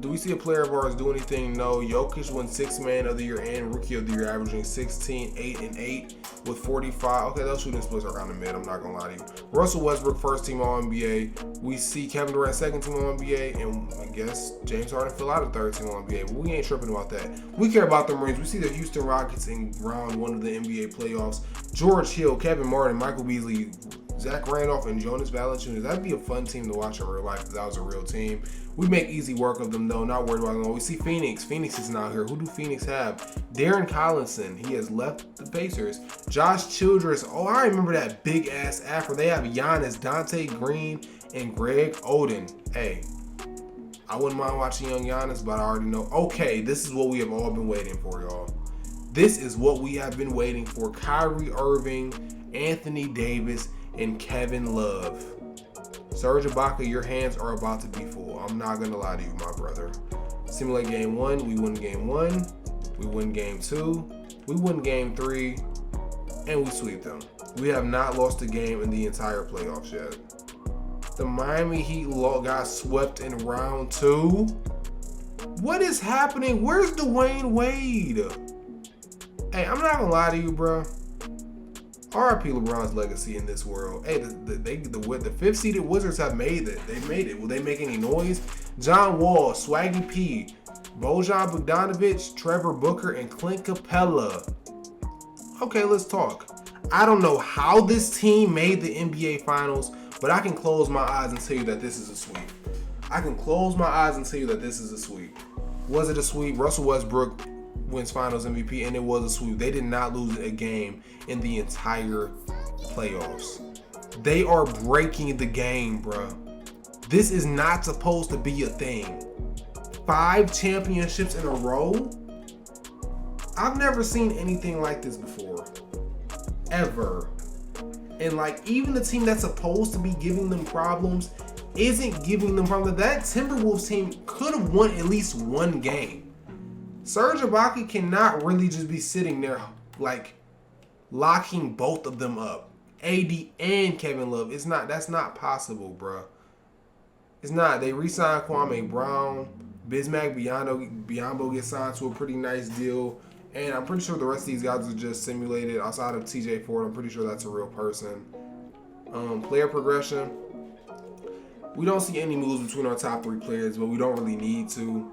Do we see a player of ours do anything? No. Jokic won 6th Man of the Year and Rookie of the Year, averaging 16, 8, and 8 with 45. Okay, those shooting splits are kind of mid. I'm not gonna lie to you. Russell Westbrook, 1st team All-NBA. We see Kevin Durant, 2nd team All-NBA, and I guess James Harden fell out of 3rd team All-NBA. But we ain't tripping about that. We care about the Marines. We see the Houston Rockets in round 1 of the NBA playoffs. George Hill, Kevin Martin, Michael Beasley, Zach Randolph, and Jonas Valanciunas. That'd be a fun team to watch in real life if that was a real team. We make easy work of them, though. Not worried about them. We see Phoenix. Phoenix is not here. Who do Phoenix have? Darren Collinson. He has left the Pacers. Josh Childress. Oh, I remember that big-ass afro. They have Giannis, Dante Green, and Greg Oden. Hey, I wouldn't mind watching young Giannis, but I already know. Okay, this is what we have all been waiting for, y'all. This is what we have been waiting for. Kyrie Irving, Anthony Davis, and Kevin Love. Serge Ibaka, your hands are about to be full. I'm not going to lie to you, my brother. Simulate game 1. We win game 1. We win game 2. We win game 3. And we sweep them. We have not lost a game in the entire playoffs yet. The Miami Heat got swept in round 2. What is happening? Where's Dwayne Wade? Hey, I'm not going to lie to you, bro. RIP LeBron's legacy in this world. Hey, the 5th seeded Wizards have made it. They made it. Will they make any noise? John Wall, Swaggy P, Bojan Bogdanovic, Trevor Booker, and Clint Capella. Okay, let's talk. I don't know how this team made the NBA Finals, but I can close my eyes and tell you that this is a sweep. Was it a sweep? Russell Westbrook wins Finals MVP, and it was a sweep. They did not lose a game in the entire playoffs. They are breaking the game, bro. This is not supposed to be a thing. 5 championships in a row? I've never seen anything like this before. Ever. And like, even the team that's supposed to be giving them problems isn't giving them problems. That Timberwolves team could have won at least one game. Serge Ibaka cannot really just be sitting there like locking both of them up. AD and Kevin Love. That's not possible, bro. It's not. They re-signed Kwame Brown. Bismack Biyombo gets signed to a pretty nice deal. And I'm pretty sure the rest of these guys are just simulated. Outside of TJ Ford, I'm pretty sure that's a real person. Player progression. We don't see any moves between our top 3 players, but we don't really need to.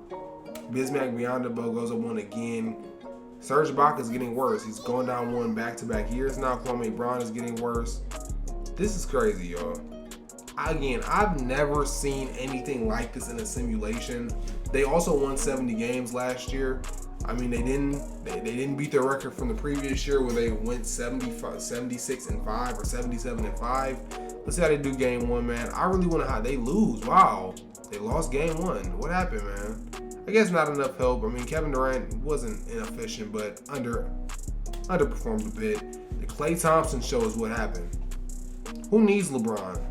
Bismack Biyombo goes up 1 again. Serge Ibaka is getting worse. He's going down 1 back-to-back years now. Kwame Brown is getting worse. This is crazy, y'all. Again, I've never seen anything like this in a simulation. They also won 70 games last year. I mean, they didn't beat their record from the previous year where they went 76-5 or 77-5. Let's see how they do game 1, man. I really want to how they lose. Wow, they lost game 1. What happened, man? I guess not enough help. I mean, Kevin Durant wasn't inefficient, but underperformed a bit. The Klay Thompson shows what happened. Who needs LeBron?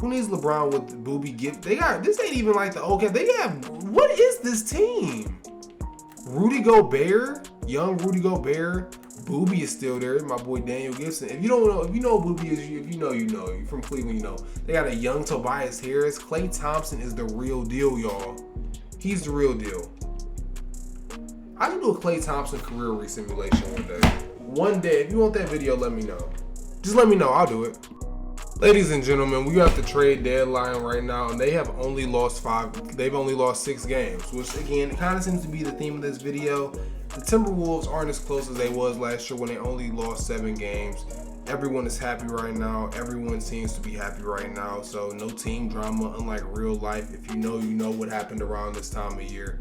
Who needs LeBron with Booby Gift? They got, this ain't even like the OK. They have, what is this team? Rudy Gobert, young Rudy Gobert. Booby is still there. My boy Daniel Gibson. If you don't know, if you know who Booby is, if you know, you know. You're from Cleveland, you know. They got a young Tobias Harris. Klay Thompson is the real deal, y'all. He's the real deal. I can do a Klay Thompson career resimulation one day. One day, if you want that video, let me know. Just let me know. I'll do it. Ladies and gentlemen, we got the trade deadline right now, and they have only lost 5. They've only lost 6 games, which again, kind of seems to be the theme of this video. The Timberwolves aren't as close as they was last year when they only lost 7 games. Everyone is happy right now. Everyone seems to be happy right now. So no team drama, unlike real life. If you know what happened around this time of year.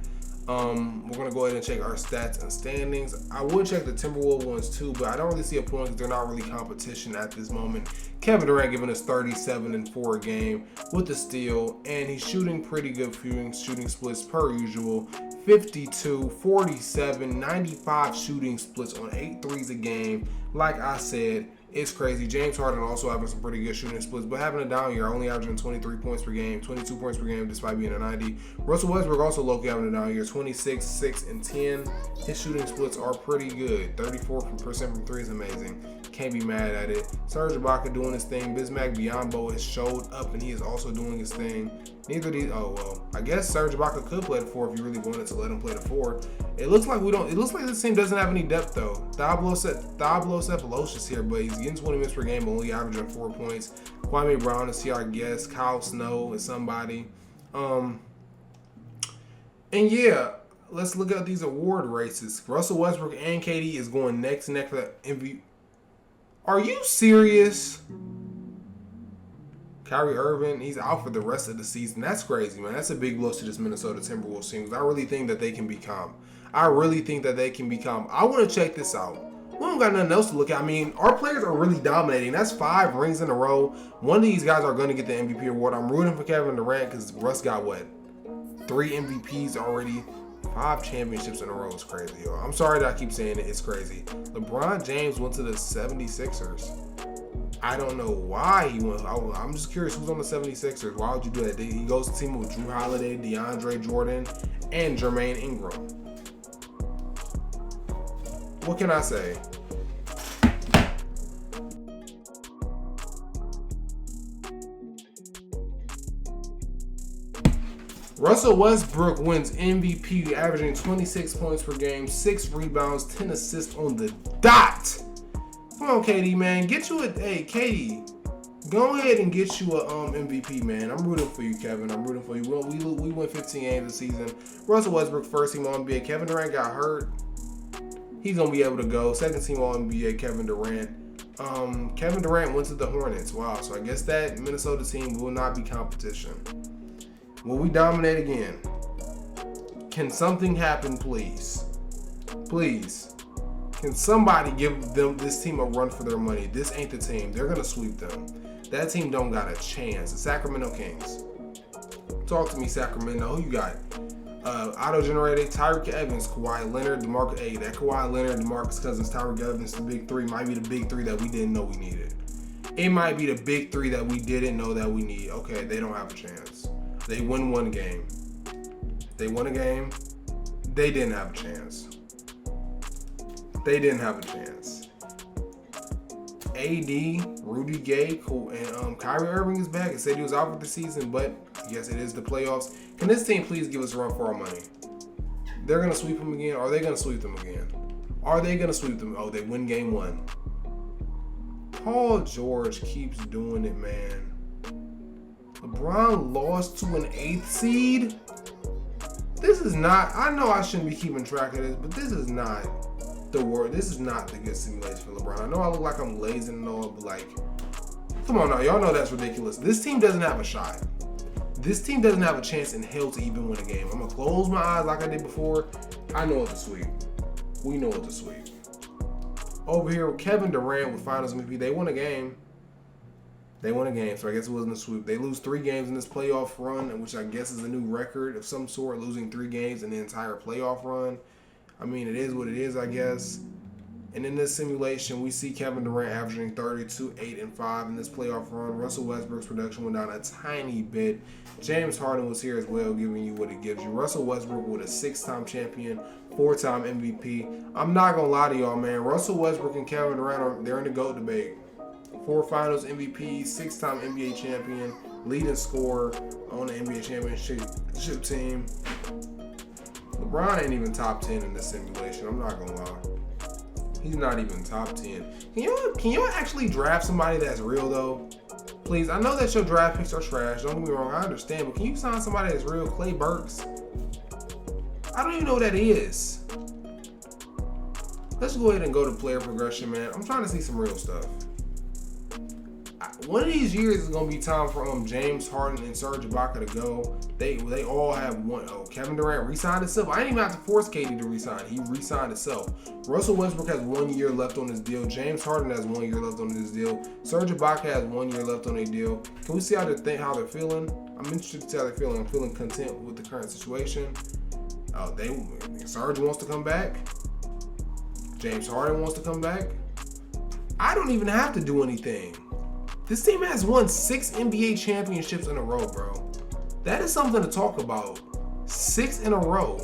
We're going to go ahead and check our stats and standings. I would check the Timberwolves ones too, but I don't really see a point because they're not really competition at this moment. Kevin Durant giving us 37 and 4 a game with the steal, and he's shooting pretty good shooting splits per usual. 52, 47, 95 shooting splits on 8 threes a game. Like I said, it's crazy. James Harden also having some pretty good shooting splits, but having a down year, only averaging 23 points per game, 22 points per game despite being a 90. Russell Westbrook also low-key having a down year, 26, 6, and 10. His shooting splits are pretty good. 34% from 3 is amazing. Can't be mad at it. Serge Ibaka doing his thing. Bismack Biyombo has showed up, and he is also doing his thing. Neither of these. Oh well, I guess Serge Ibaka could play the 4 if you really wanted to let him play the 4. It looks like we don't. It looks like this team doesn't have any depth though. Thabo Cephalos's here, but he's getting 20 minutes per game, only averaging 4 points. Kwame Brown is here, I guess. Kyle Snow is somebody. And yeah, let's look at these award races. Russell Westbrook and KD is going neck to neck for the MVP. Are you serious? Kyrie Irving, he's out for the rest of the season. That's crazy, man. That's a big blow to this Minnesota Timberwolves team because I really think that they can become. I want to check this out. We don't got nothing else to look at. I mean, our players are really dominating. That's 5 rings in a row. One of these guys are going to get the MVP award. I'm rooting for Kevin Durant because Russ got what? 3 MVPs already. 5 championships in a row is crazy, yo. I'm sorry that I keep saying it. It's crazy. LeBron James went to the 76ers. I don't know why he went. I'm just curious who's on the 76ers. Why would you do that? He goes to team with Drew Holiday, DeAndre Jordan, and Jermaine Ingram. What can I say? Russell Westbrook wins MVP, averaging 26 points per game, 6 rebounds, 10 assists on the dot. Come on, KD, man. Hey, KD, go ahead and get you a MVP, man. I'm rooting for you, Kevin. I'm rooting for you. We won 15 games this season. Russell Westbrook, first team All-NBA. Kevin Durant got hurt. He's going to be able to go. Second team All-NBA, Kevin Durant. Kevin Durant went to the Hornets. Wow, so I guess that Minnesota team will not be competition. Will we dominate again? Can something happen, please? Please. Can somebody give this team a run for their money? This ain't the team. They're going to sweep them. That team don't got a chance. The Sacramento Kings. Talk to me, Sacramento. Who you got? Auto-generated, Tyreek Evans, Kawhi Leonard, that Kawhi Leonard, DeMarcus Cousins, Tyreek Evans, the big 3 might be the big 3 that we didn't know we needed. It might be the big three that we didn't know that we need. Okay, they don't have a chance. They win one game. They won a game. They didn't have a chance. They didn't have a chance. AD, Rudy Gay, and Kyrie Irving is back. It said he was out for the season, but yes, it is the playoffs. Can this team please give us a run for our money? They're going to sweep them again. Are they going to sweep them again? Are they going to sweep them? Oh, they win game one. Paul George keeps doing it, man. LeBron lost to an 8th seed? This is not, I know I shouldn't be keeping track of this, but this is not the word. This is not the good simulation for LeBron. I know I look like I'm lazy and all, but like, come on now. Y'all know that's ridiculous. This team doesn't have a shot. This team doesn't have a chance in hell to even win a game. I'm going to close my eyes like I did before. I know what to sweep. We know what to sweep. Over here, Kevin Durant with Finals MVP. They won a game. They won a game, so I guess it wasn't a sweep. They lose 3 games in this playoff run, which I guess is a new record of some sort, losing 3 games in the entire playoff run. I mean, it is what it is, I guess. And in this simulation, we see Kevin Durant averaging 32, 8, and 5 in this playoff run. Russell Westbrook's production went down a tiny bit. James Harden was here as well, giving you what it gives you. Russell Westbrook with a 6-time champion, 4-time MVP. I'm not going to lie to y'all, man. Russell Westbrook and Kevin Durant, they're in the GOAT debate. 4 Finals MVP, 6-time NBA champion, leading scorer on the NBA championship team. LeBron ain't even top 10 in this simulation. I'm not going to lie. He's not even top 10. Can you actually draft somebody that's real, though? Please, I know that your draft picks are trash. Don't get me wrong, I understand. But can you sign somebody that's real? Clay Burks? I don't even know who that is. Let's go ahead and go to player progression, man. I'm trying to see some real stuff. One of these years is going to be time for James Harden and Serge Ibaka to go. They all have one. Oh, Kevin Durant re-signed himself. I didn't even have to force KD to re-sign. He re-signed himself. Russell Westbrook has 1 year left on his deal. James Harden has 1 year left on his deal. Serge Ibaka has 1 year left on their deal. Can we see how they're feeling? I'm interested to see how they're feeling. I'm feeling content with the current situation. Serge wants to come back. James Harden wants to come back. I don't even have to do anything. This team has won 6 NBA championships in a row, bro. That is something to talk about. 6 in a row.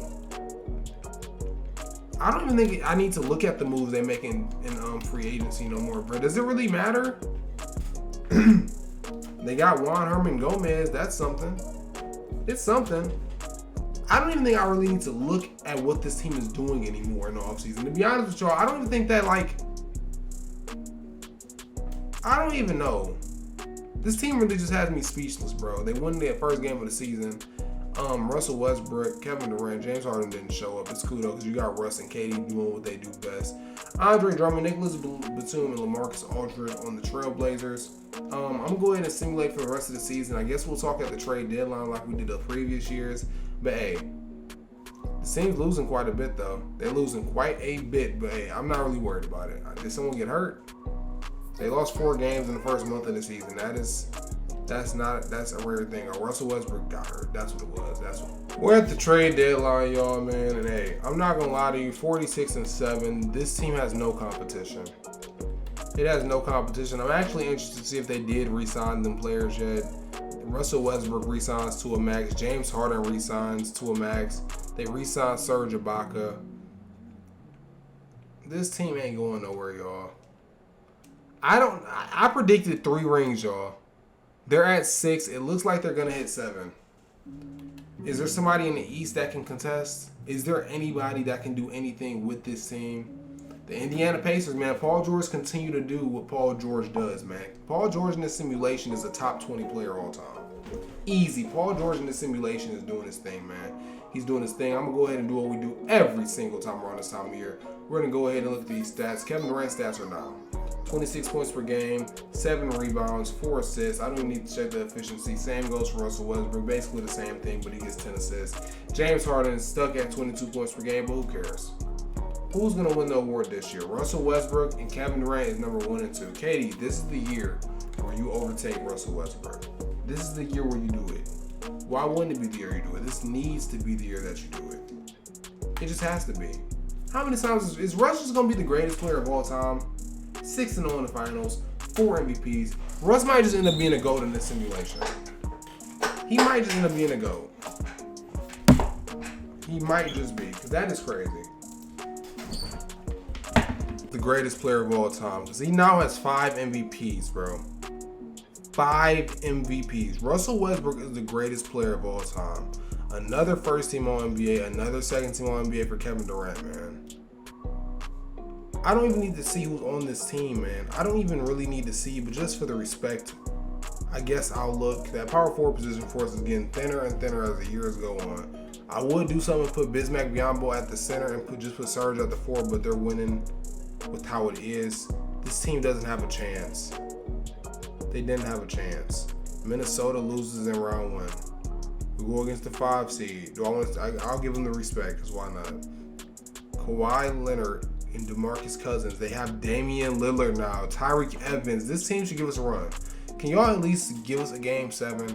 I don't even think I need to look at the moves they're making in free agency no more, bro. Does it really matter? They got Juan Herman Gomez. That's something. It's something. I don't even think I really need to look at what this team is doing anymore in the offseason. To be honest with y'all, I don't even think that, I don't even know. This team really just has me speechless, bro. They won their first game of the season. Russell Westbrook, Kevin Durant, James Harden didn't show up. It's cool though, because you got Russ and KD doing what they do best. Andre Drummond, Nicholas Batum, and LaMarcus Aldridge on the Trailblazers. I'm going to go ahead and simulate for the rest of the season. I guess we'll talk at the trade deadline like we did the previous years. But hey, the team's losing quite a bit though. They're losing quite a bit, but hey, I'm not really worried about it. Did someone get hurt? They lost 4 games in the first month of the season. That's a rare thing. Russell Westbrook got hurt. That's what it was. We're at the trade deadline, y'all, man. And hey, I'm not gonna lie to you. 46-7. This team has no competition. It has no competition. I'm actually interested to see if they did re-sign them players yet. Russell Westbrook re-signs to a max. James Harden re-signs to a max. They re-signed Serge Ibaka. This team ain't going nowhere, y'all. I predicted 3 rings, y'all. They're at 6. It looks like they're going to hit 7. Is there somebody in the East that can contest? Is there anybody that can do anything with this team? The Indiana Pacers, man. Paul George continue to do what Paul George does, man. Paul George in this simulation is a top 20 player all time. Easy. Paul George in this simulation is doing his thing, man. He's doing his thing. I'm going to go ahead and do what we do every single time around this time of year. We're going to go ahead and look at these stats. Kevin Durant's stats are down. 26 points per game, 7 rebounds, 4 assists. I don't even need to check the efficiency. Same goes for Russell Westbrook. Basically the same thing, but he gets 10 assists. James Harden is stuck at 22 points per game, but who cares? Who's going to win the award this year? Russell Westbrook and Kevin Durant is number 1 and 2. Katie, this is the year where you overtake Russell Westbrook. This is the year where you do it. Why wouldn't it be the year you do it? This needs to be the year that you do it. It just has to be. How many times is Russ just going to be the greatest player of all time? 6-0 in the finals, 4 MVPs, Russ might just end up being a GOAT in this simulation. He might just end up being a GOAT. He might just be, because that is crazy. The greatest player of all time, because he now has 5 MVPs, bro. 5 MVPs. Russell Westbrook is the greatest player of all time. Another first team All NBA, another second team All NBA for Kevin Durant, man. I don't even need to see who's on this team, man. I don't even really need to see, but just for the respect, I guess I'll look. That power forward position for us is getting thinner and thinner as the years go on. I would do something, put Bismack Biyombo at the center and just put Serge at the 4, but they're winning with how it is. This team doesn't have a chance. They didn't have a chance. Minnesota loses in round 1. We go against the 5 seed. I'll give them the respect, because why not? Kawhi Leonard and DeMarcus Cousins. They have Damian Lillard now. Tyreek Evans. This team should give us a run. Can y'all at least give us a game 7?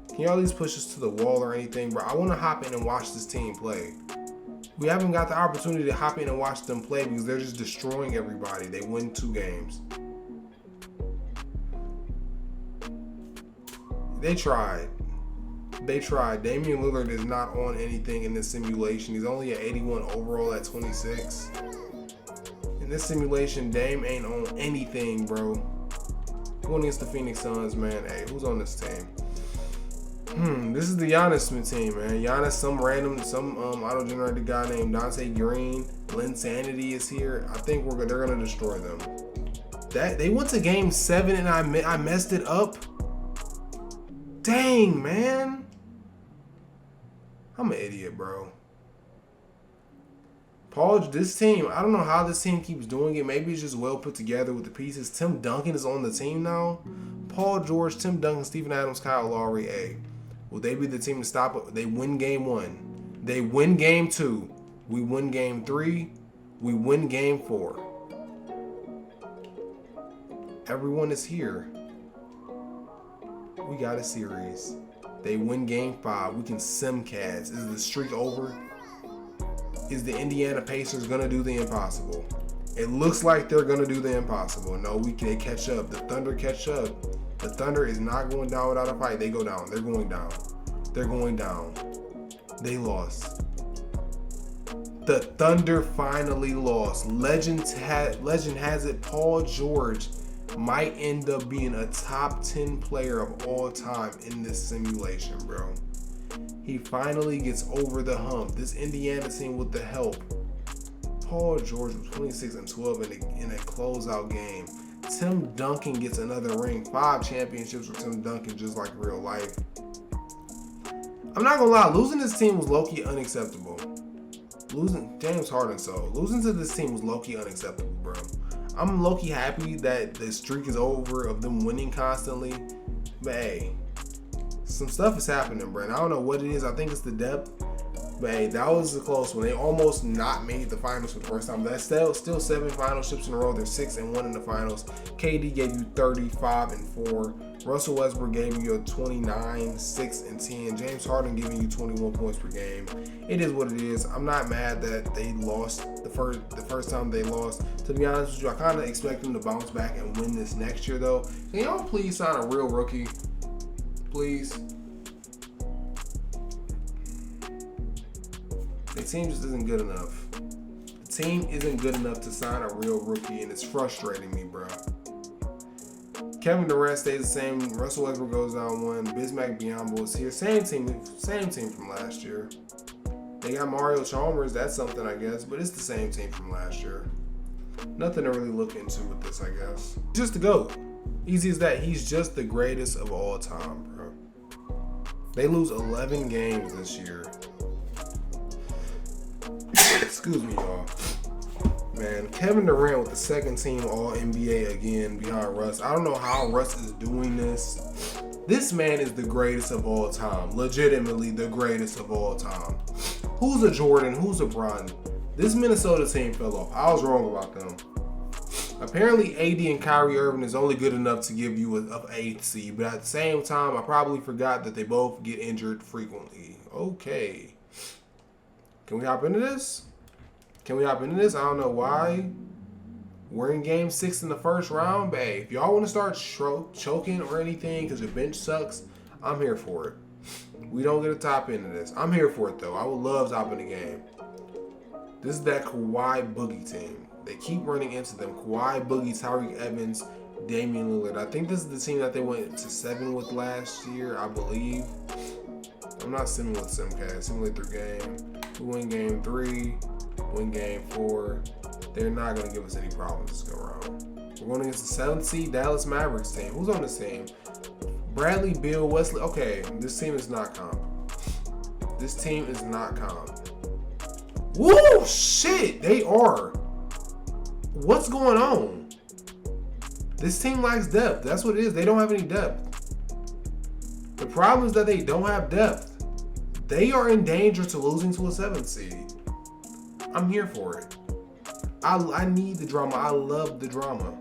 Can y'all at least push us to the wall or anything, bro? I want to hop in and watch this team play. We haven't got the opportunity to hop in and watch them play because they're just destroying everybody. They win 2 games. They tried. They tried. Damian Lillard is not on anything in this simulation. He's only at 81 overall at 26. In this simulation, Dame ain't on anything, bro. Going against the Phoenix Suns, man. Hey, who's on this team? This is the Giannis team, man. Giannis, some auto-generated guy named Dante Green. Linsanity is here. I think they're gonna destroy them. They went to game 7 and I messed it up. Dang, man. I'm an idiot, bro. This team, I don't know how this team keeps doing it. Maybe it's just well put together with the pieces. Tim Duncan is on the team now. Paul George, Tim Duncan, Steven Adams, Kyle Lowry. Hey, will they be the team to stop it? They win game 1. They win game 2. We win game 3. We win game 4. Everyone is here. We got a series. They win game 5. We can simcast. Is the streak over? Is the Indiana Pacers going to do the impossible? It looks like they're going to do the impossible. No, they catch up. The Thunder catch up. The Thunder is not going down without a fight. They go down. They're going down. They're going down. They lost. The Thunder finally lost. Legend has it, Paul George might end up being a top 10 player of all time in this simulation, bro. He finally gets over the hump. This Indiana team with the help. Paul George was 26 and 12 in a closeout game. Tim Duncan gets another ring. 5 championships with Tim Duncan, just like real life. I'm not gonna lie, losing this team was low-key unacceptable. Losing James Harden, losing to this team was low-key unacceptable, bro. I'm low-key happy that the streak is over of them winning constantly. But hey, some stuff is happening, bro. And I don't know what it is. I think it's the depth. But hey, that was a close one. They almost not made the finals for the first time. That's still 7 final ships in a row. They're 6-1 in the finals. KD gave you 35-4. Russell Westbrook gave you a 29, 6 and 10. James Harden giving you 21 points per game. It is what it is. I'm not mad that they lost the first time they lost. To be honest with you, I kind of expect them to bounce back and win this next year, though. Can y'all please sign a real rookie? Please. The team just isn't good enough. The team isn't good enough to sign a real rookie, and it's frustrating me, bro. Kevin Durant stays the same. Russell Westbrook goes down 1. Bismack Biyombo is here. Same team from last year. They got Mario Chalmers. That's something, I guess, but it's the same team from last year. Nothing to really look into with this, I guess. Just the GOAT. Easy as that. He's just the greatest of all time, bro. They lose 11 games this year. Excuse me, y'all. Man, Kevin Durant with the second team All-NBA again behind Russ. I don't know how Russ is doing this. This man is the greatest of all time. Legitimately the greatest of all time. Who's a Jordan? Who's a Bron? This Minnesota team fell off. I was wrong about them. Apparently, AD and Kyrie Irving is only good enough to give you an 8th seed. But at the same time, I probably forgot that they both get injured frequently. Okay. Can we hop into this? I don't know why. We're in game 6 in the first round, but hey, if y'all want to start choking or anything because your bench sucks, I'm here for it. We don't get a top end of this. I'm here for it though. I would love top in the game. This is that Kawhi Boogie team. They keep running into them. Kawhi, Boogie, Tyreek Evans, Damian Lillard. I think this is the team that they went to 7 with last year, I believe. I'm not simming with Simcast. Simulate through game. We win game 3. Win game 4. They're not going to give us any problems this go around. We're going against the 7th seed Dallas Mavericks team. Who's on this team? Bradley, Beal, Wesley. Okay, this team is not comp. This team is not comp. Woo! Shit! They are. What's going on? This team lacks depth. That's what it is. They don't have any depth. The problem is that they don't have depth. They are in danger to losing to a 7th seed. I'm here for it. I need the drama. I love the drama.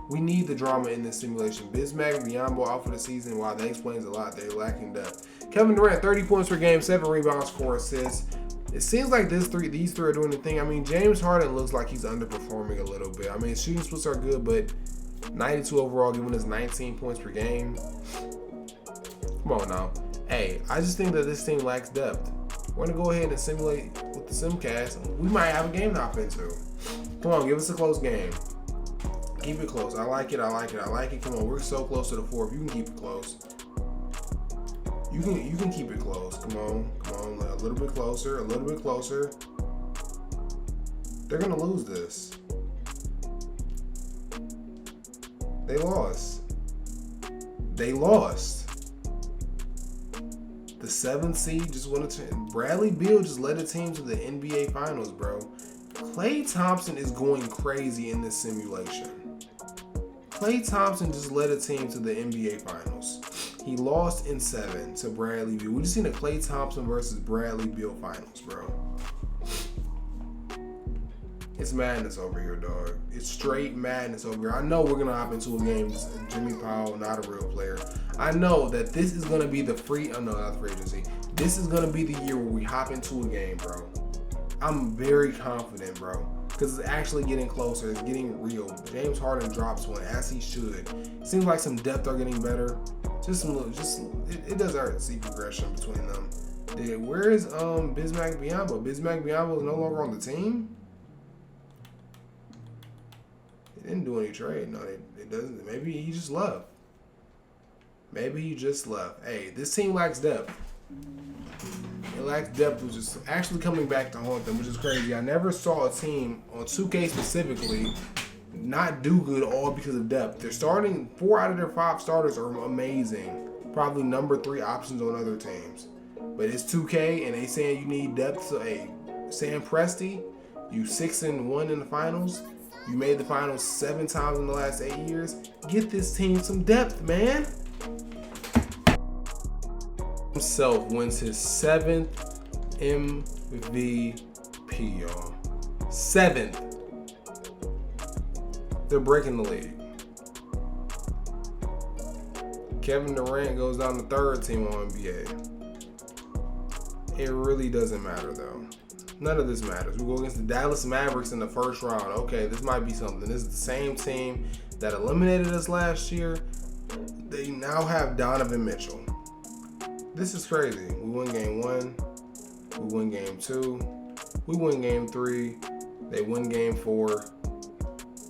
We need the drama in this simulation. Bismack, Biyombo out for the season. Wow, that explains a lot. They're lacking depth. Kevin Durant, 30 points per game, 7 rebounds, 4 assists. It seems like these three are doing the thing. I mean, James Harden looks like he's underperforming a little bit. I mean, shooting splits are good, but 92 overall, giving us 19 points per game. Come on now. Hey, I just think that this team lacks depth. We're going to go ahead and simulate with the Simcast. We might have a game to hop into. Come on, give us a close game. Keep it close. I like it. I like it. I like it. Come on, we're so close to the 4th. You can keep it close. You can keep it close. Come on. Come on. A little bit closer. A little bit closer. They're going to lose this. They lost. They lost. The 7th seed just won a Bradley Beal just led a team to the NBA Finals, bro. Klay Thompson is going crazy in this simulation. Klay Thompson just led a team to the NBA Finals. He lost in 7 to Bradley Beal. We just seen a Klay Thompson versus Bradley Beal Finals, bro. It's madness over here, dog. It's straight madness over here. I know we're going to hop into a game. Jimmy Powell, not a real player. I know that this is going to be the not the free agency. This is going to be the year where we hop into a game, bro. I'm very confident, bro. Because it's actually getting closer. It's getting real. James Harden drops one, as he should. Seems like some depth are getting better. It does hurt to see progression between them. Where is Bismack Biyombo? Bismack Biyombo is no longer on the team? They didn't do any trade. No, it doesn't. Maybe he just left. Maybe he just left. Hey, this team lacks depth. It lacks depth, which is actually coming back to haunt them, which is crazy. I never saw a team on 2K specifically not do good all because of depth. They're starting 4 out of their 5 starters are amazing. Probably number 3 options on other teams. But it's 2K and they saying you need depth. So hey, Sam Presti, you 6-1 in the finals. You made the finals 7 times in the last 8 years. Get this team some depth, man. Himself wins his 7th MVP, y'all. 7th. They're breaking the league. Kevin Durant goes down the 3rd team on NBA. It really doesn't matter, though. None of this matters. We go against the Dallas Mavericks in the first round. Okay, this might be something. This is the same team that eliminated us last year. They now have Donovan Mitchell. This is crazy. We win game 1. We win game 2. We win game 3. They win game 4.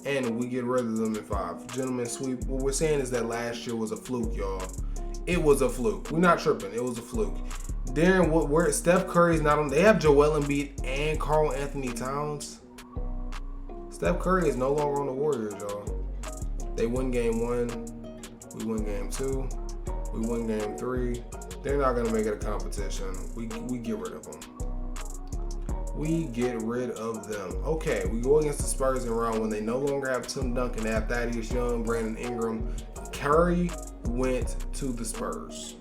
And we get rid of them in 5. Gentlemen sweep. What we're saying is that last year was a fluke, y'all. It was a fluke. We're not tripping. It was a fluke. Darren, where Steph Curry's not on. They have Joel Embiid and Karl Anthony Towns. Steph Curry is no longer on the Warriors, y'all. They win game 1. We win game 2. We win game 3. They're not going to make it a competition. We get rid of them. We get rid of them. Okay, we go against the Spurs in round 1. They no longer have Tim Duncan. They have Thaddeus Young, Brandon Ingram. Curry went to the Spurs.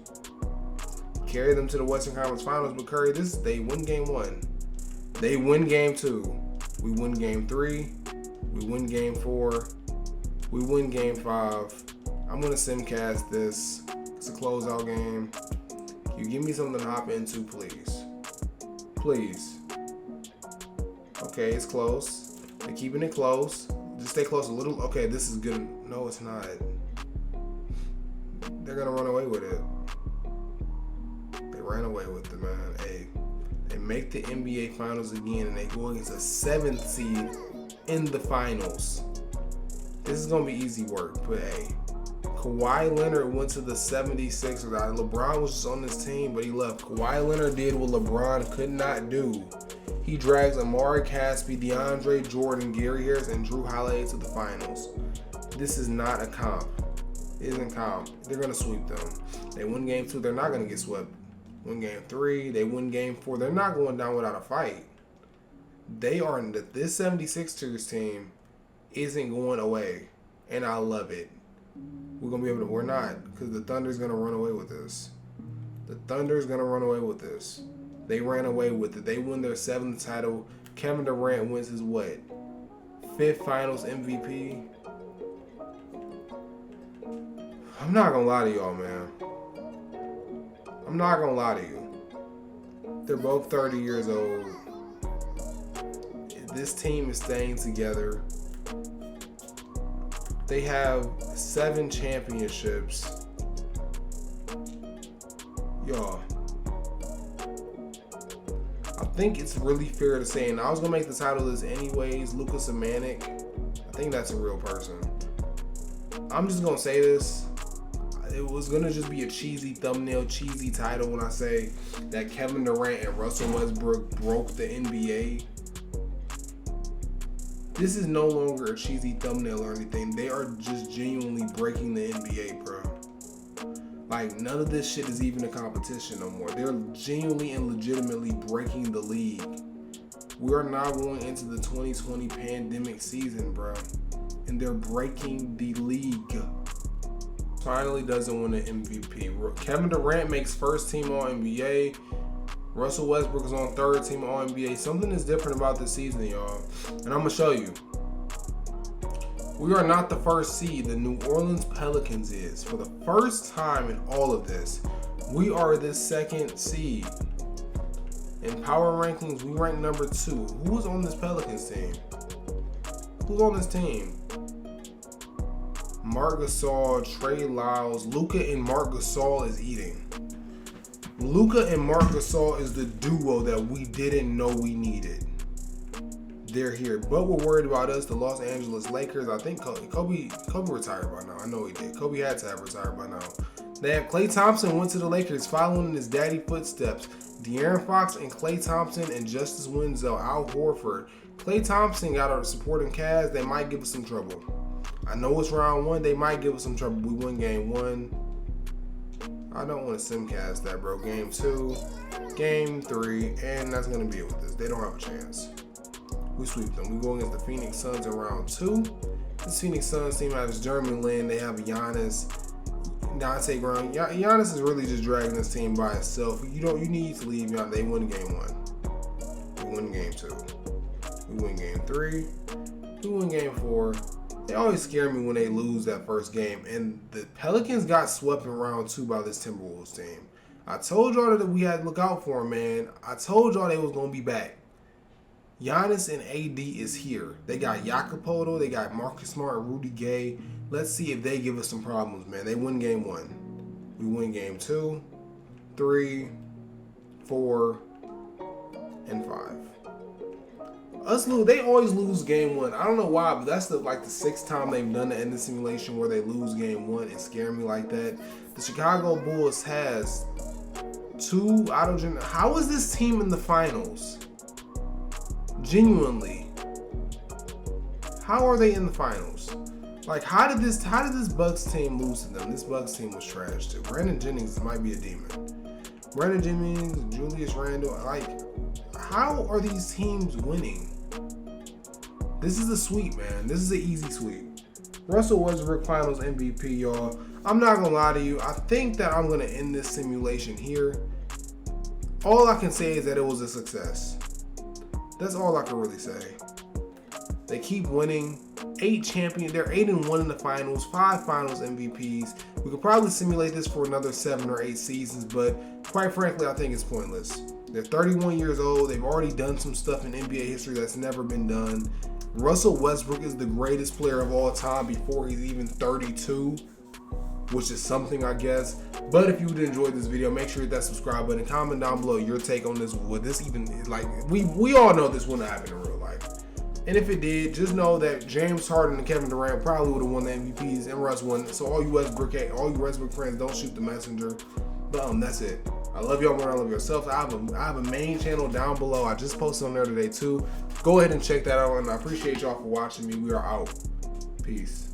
Carry them to the Western Conference Finals, but Curry, they win game 1. They win game 2. We win game 3. We win game 4. We win game 5. I'm going to simcast this. It's a closeout game. Can you give me something to hop into, please? Please. Okay, it's close. They're keeping it close. Just stay close a little. Okay, this is good. No, it's not. They're gonna run away with it. They ran away with it, man. Hey, they make the NBA Finals again, and they go against a 7th seed in the finals. This is gonna be easy work, but hey. Kawhi Leonard went to the 76ers. LeBron was just on this team, but he left. Kawhi Leonard did what LeBron could not do. He drags Amari Caspi, DeAndre Jordan, Gary Harris, and Drew Holiday to the finals. This is not a comp. It isn't comp. They're going to sweep them. They win game 2. They're not going to get swept. Win game 3. They win game 4. They're not going down without a fight. They are in this 76ers team isn't going away, and I love it. We're going to be able to, we're not, because the Thunder's going to run away with this. The Thunder's going to run away with this. They ran away with it. They win their 7th title. Kevin Durant wins his what? 5th finals MVP. I'm not going to lie to y'all, man. I'm not going to lie to you. They're both 30 years old. This team is staying together. They have 7 championships. Y'all, I think it's really fair to say, and I was going to make the title of this anyways, Luka Samanik. I think that's a real person. I'm just going to say this. It was going to just be a cheesy thumbnail, cheesy title when I say that Kevin Durant and Russell Westbrook broke the NBA. This is no longer a cheesy thumbnail or anything. They are just genuinely breaking the NBA, bro. Like, none of this shit is even a competition no more. They're genuinely and legitimately breaking the league. We are now going into the 2020 pandemic season, bro. And they're breaking the league. Finally doesn't win an MVP. Kevin Durant makes first team All-NBA. Russell Westbrook is on 3rd team All-NBA. Something is different about this season, y'all. And I'm going to show you. We are not the first seed. The New Orleans Pelicans is. For the first time in all of this, we are the 2nd seed. In power rankings, we rank number 2. Who's on this Pelicans team? Who's on this team? Marc Gasol, Trey Lyles, Luka and Marc Gasol is eating. Luka and Marc Gasol is the duo that we didn't know we needed. They're here, but we're worried about us, the Los Angeles Lakers. I think Kobe retired by now. I know he did. Kobe had to have retired by now. They have Klay Thompson went to the Lakers following in his daddy footsteps. De'Aaron Fox and Klay Thompson and Justice Winslow, Al Horford. Klay Thompson got our supporting cast. They might give us some trouble. I know it's round 1. They might give us some trouble. We win game 1. I don't want to simcast that, bro. Game 2, game 3, and that's going to be it with this. They don't have a chance. We sweep them. We go against the Phoenix Suns in round 2. This Phoenix Suns team has Jeremy Lin. They have Giannis, Dante Brown. Giannis is really just dragging this team by itself. You need to leave Giannis. They win game 1. We win game 2. We win game 3. We win game 4. They always scare me when they lose that first game. And the Pelicans got swept in round 2 by this Timberwolves team. I told y'all that we had to look out for them, man. I told y'all they was going to be back. Giannis and AD is here. They got Jakopoto. They got Marcus Smart and Rudy Gay. Let's see if they give us some problems, man. They win game 1. We win game 2, 3, 4, and 5. They always lose game 1. I don't know why, but that's the 6th time they've done the ending simulation where they lose game 1 and scare me like that. The Chicago Bulls has 2 How is this team in the finals? Genuinely. How are they in the finals? How did this Bucks team lose to them? This Bucks team was trash too. Brandon Jennings might be a demon. Brandon Jennings, Julius Randle, how are these teams winning? This is a sweep, man. This is an easy sweep. Russell Westbrook Finals MVP, y'all. I'm not gonna lie to you. I think that I'm gonna end this simulation here. All I can say is that it was a success. That's all I can really say. They keep winning. 8 champions. They're 8-1 in the finals. 5 finals MVPs. We could probably simulate this for another 7 or 8 seasons, but quite frankly, I think it's pointless. They're 31 years old. They've already done some stuff in NBA history that's never been done. Russell Westbrook is the greatest player of all time before he's even 32, which is something, I guess. But if you did enjoy this video, make sure you hit that subscribe button. Comment down below your take on this. Would this even, like, we all know this wouldn't happen in real life. And if it did, just know that James Harden and Kevin Durant probably would have won the MVPs and Russ won. So all you Westbrook fans, don't shoot the messenger. But that's it. I love y'all more than I love yourself. I have a main channel down below. I just posted on there today too. Go ahead and check that out. And I appreciate y'all for watching me. We are out. Peace.